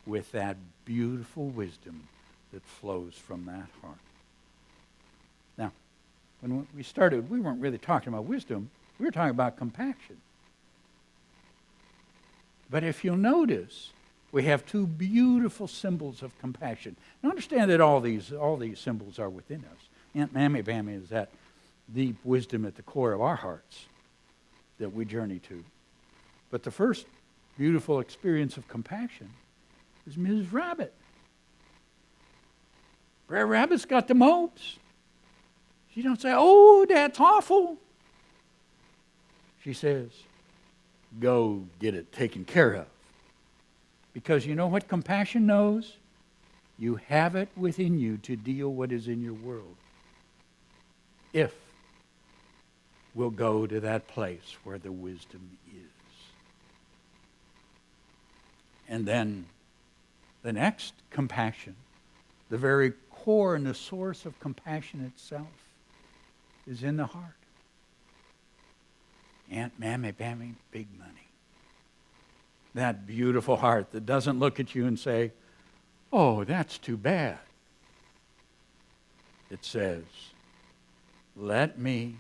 with that beautiful wisdom that flows from that heart. Now, when we started, we weren't really talking about wisdom. We were talking about compassion. But if you'll notice, we have two beautiful symbols of compassion. Now understand that all these symbols are within us. Aunt Mammy Bammy is that deep wisdom at the core of our hearts that we journey to. But the first beautiful experience of compassion is Mrs. Rabbit. Bre'r Rabbit's got the mopes. She don't say, "Oh, that's awful." She says, "Go get it taken care of." Because you know what compassion knows? You have it within you to deal what is in your world. If we'll go to that place where the wisdom is. And then the next compassion, the very core and the source of compassion itself, is in the heart. Aunt Mammy Bammy Big Money. That beautiful heart that doesn't look at you and say, "Oh, that's too bad." It says, "Let me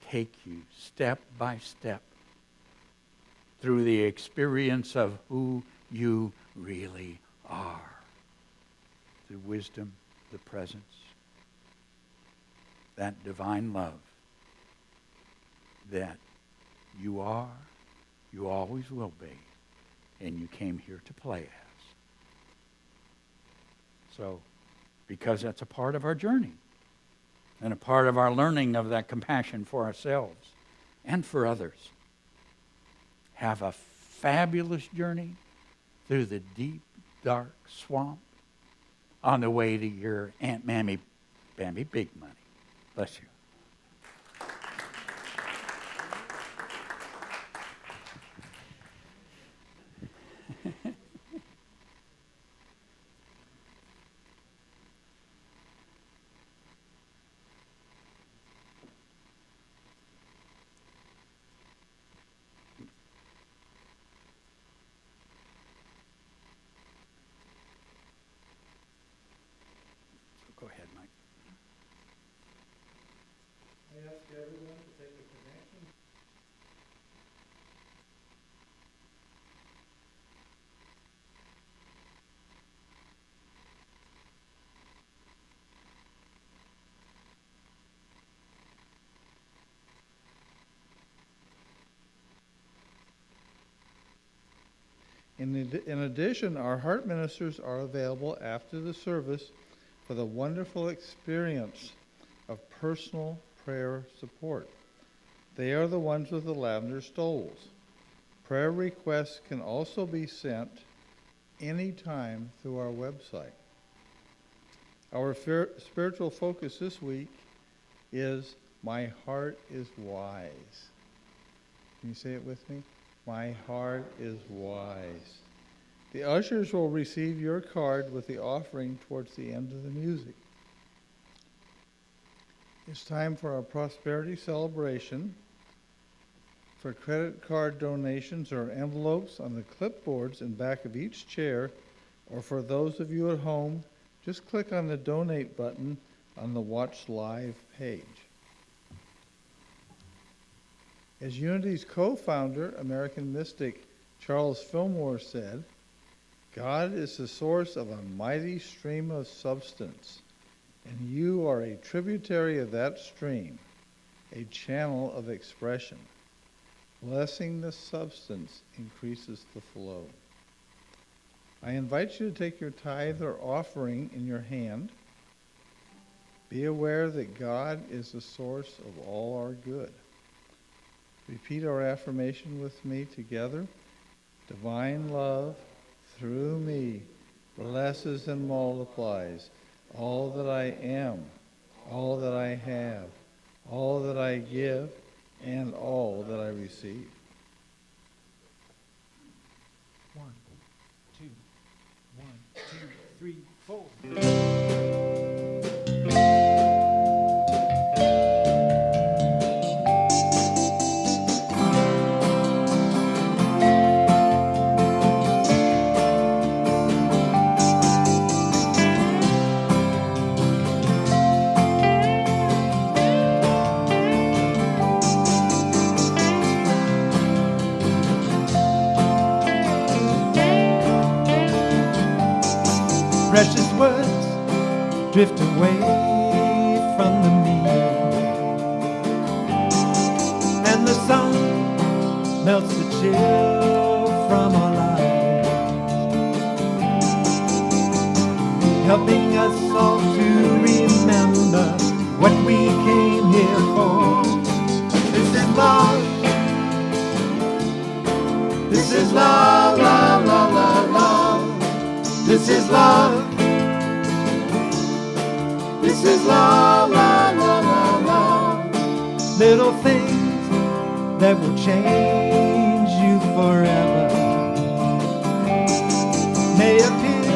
take you step by step through the experience of who you really are. The wisdom, the presence, that divine love that you are, you always will be, and you came here to play as." So, because that's a part of our journey and a part of our learning of that compassion for ourselves and for others, have a fabulous journey through the deep, dark swamp on the way to your Aunt Mammy Bammy Big Money. Bless you. Go ahead, Mike. I ask everyone to take a connection. In addition, our heart ministers are available after the service for the wonderful experience of personal prayer support. They are the ones with the lavender stoles. Prayer requests can also be sent anytime through our website. Our spiritual focus this week is "My heart is wise." Can you say it with me? My heart is wise. The ushers will receive your card with the offering towards the end of the music. It's time for our prosperity celebration. For credit card donations or envelopes on the clipboards in back of each chair, or for those of you at home, just click on the donate button on the Watch Live page. As Unity's co-founder, American mystic Charles Fillmore said, "God is the source of a mighty stream of substance, and you are a tributary of that stream. a channel of expression. Blessing the substance increases the flow. I invite you to take your tithe or offering in your hand. Be aware that God is the source of all our good. Repeat our affirmation with me together. Divine love through me blesses and multiplies all that I am, all that I have, all that I give, and all that I receive. 1, 2, 1, 2, 3, 4. Precious words drift away from the meal, and the sun melts the chill from our lives, helping us all to remember what we came here for. This is love. This is love, love, love, love, love. This is love. This is love, love, love, love, love. Little things that will change you forever may appear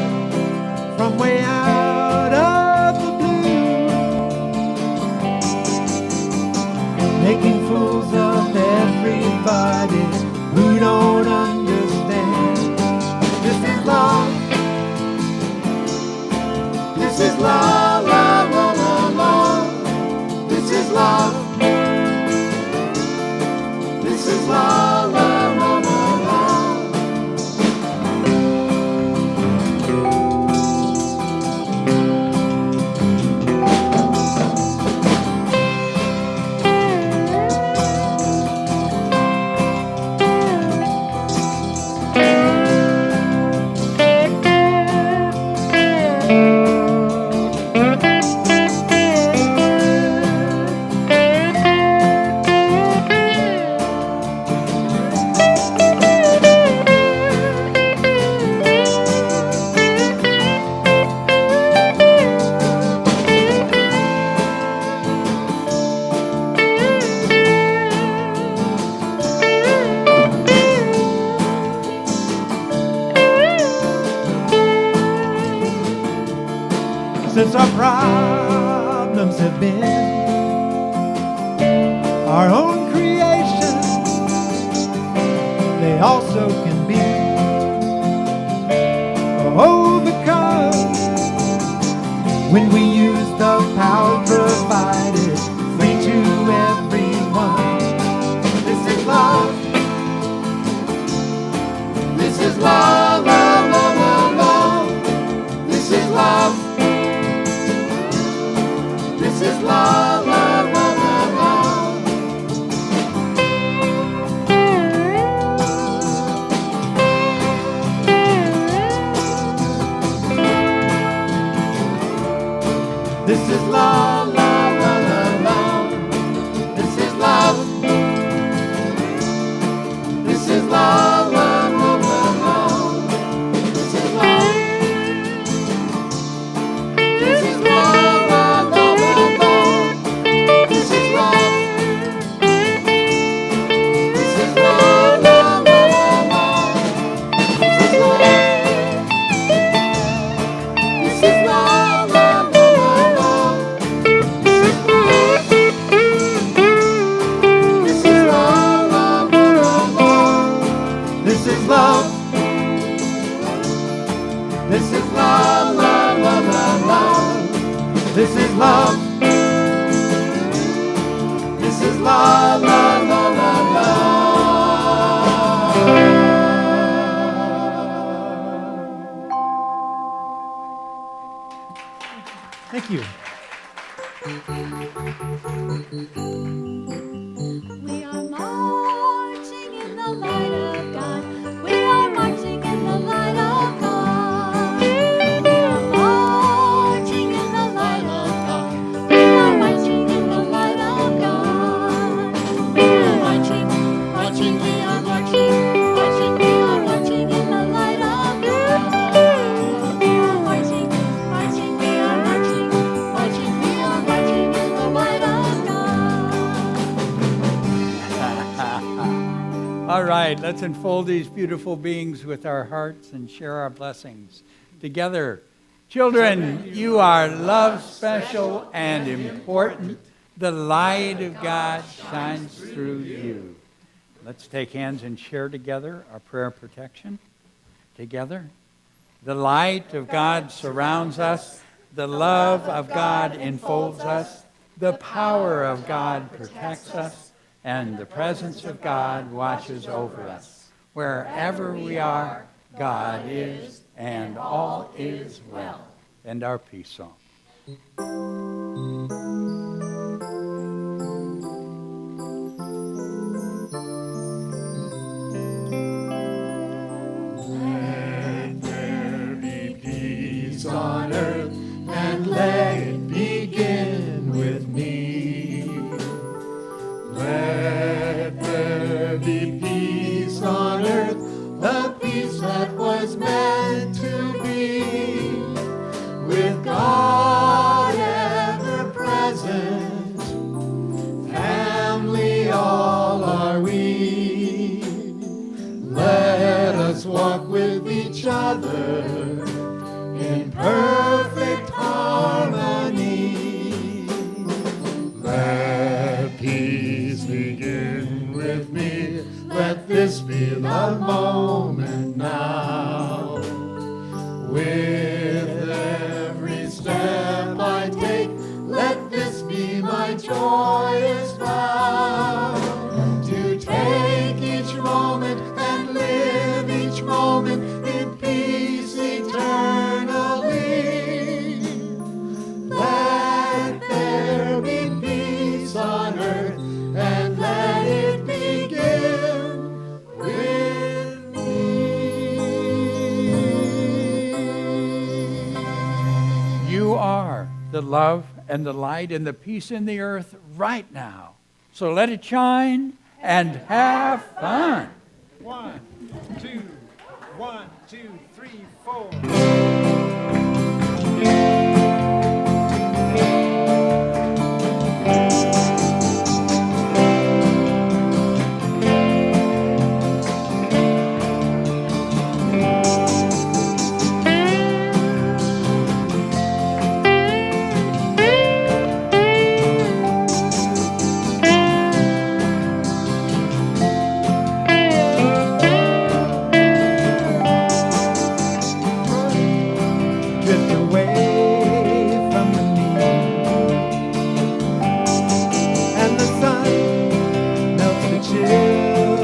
from way out of the blue, making fools of everybody who don't understand. This is love. This is love, love, love, love, love. This is love. This is love, love, love, love, love. Since our problems have been our own creation, they also can be overcome when we use the power provided free to everyone. This is love. This is love, love, love, love, love. This is love. This is love, love, love, love, love. This is love, love, love, love, love. This is love. This is love, love, love, love, love. This is love. This is love, love, love, love, love. This is love. This is love, love, love, love, love. This is love. This is love, love, love, love, love. This is love. This is love, love, love, love, love. This is love. This is love, love, love, love, love. This is love. This is love, love, love, love, love. Thank you. All right, let's enfold these beautiful beings with our hearts and share our blessings together. Children, you are loved, special, and important. The light of God shines through you. Let's take hands and share together our prayer of protection. Together. The light of God surrounds us. The love of God enfolds us. The power of God protects us. And the presence of God watches over us. Wherever we are, God is, and all is well. And our peace song. Let there be peace on earth, and let it begin with me. Let there be peace on earth, the peace that was meant to be, with God ever present, family all are we. Let us walk with each other in perfect harmony. Let peace begin with me. Let this be the moment now. With every step I take, let this be my joyous vow. To take each moment and live each moment in peace eternally. Let there be peace on earth, and let it begin with me. You are the love and the light and the peace in the earth right now. So let it shine and have fun. 1, 2, 1, 2, 3, 4. Drift away from the need, and the sun melts the chill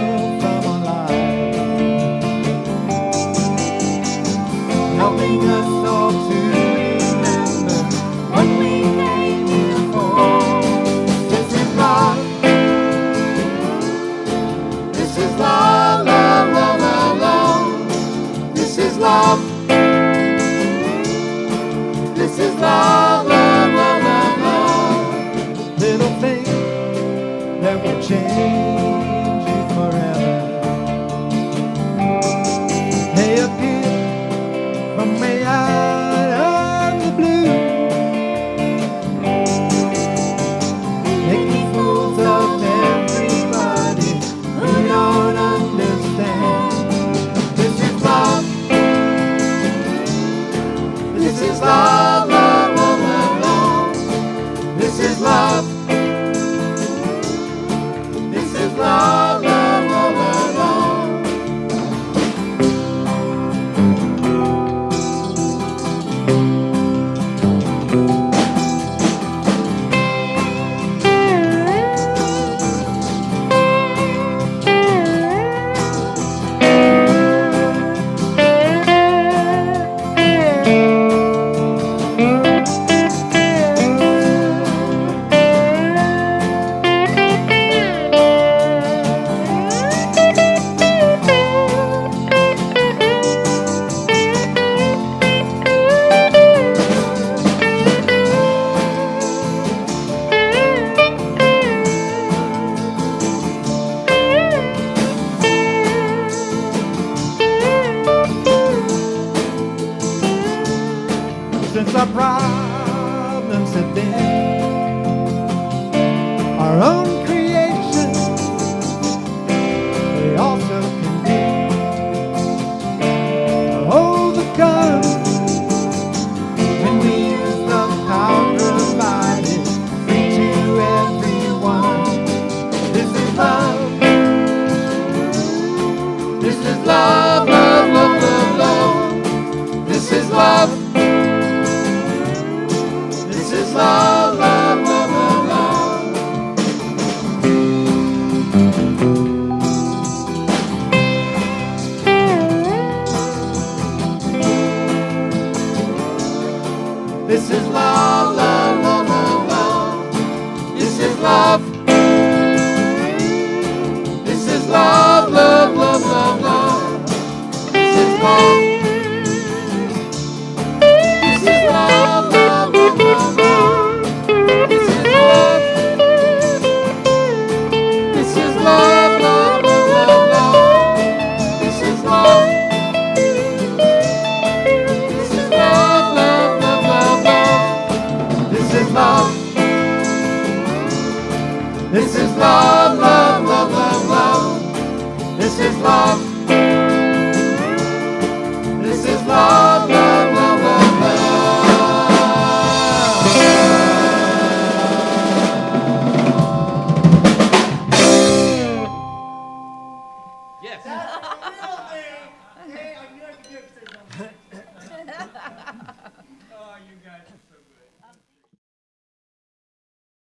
from our lives, helping us all to remember what we came here for. This is love. This is love, love, love, love, love. This is love. This is love, love, love, love, love. Little things that will change you forever. They appear from way out of the blue, making fools of everybody who don't understand. This is love. This is love, love, love, love, love. This is love. This is love, love, love, love, love. Since our problems have been our own creation, they all love. This is love, love, love, love, love. This is love. This is love, love, love, love, love. This is love. This is love, love, love, love, love. This is love. This is love, love, love, love, love. This is love. This is love, love, love, love, love. Yes. Oh, you guys.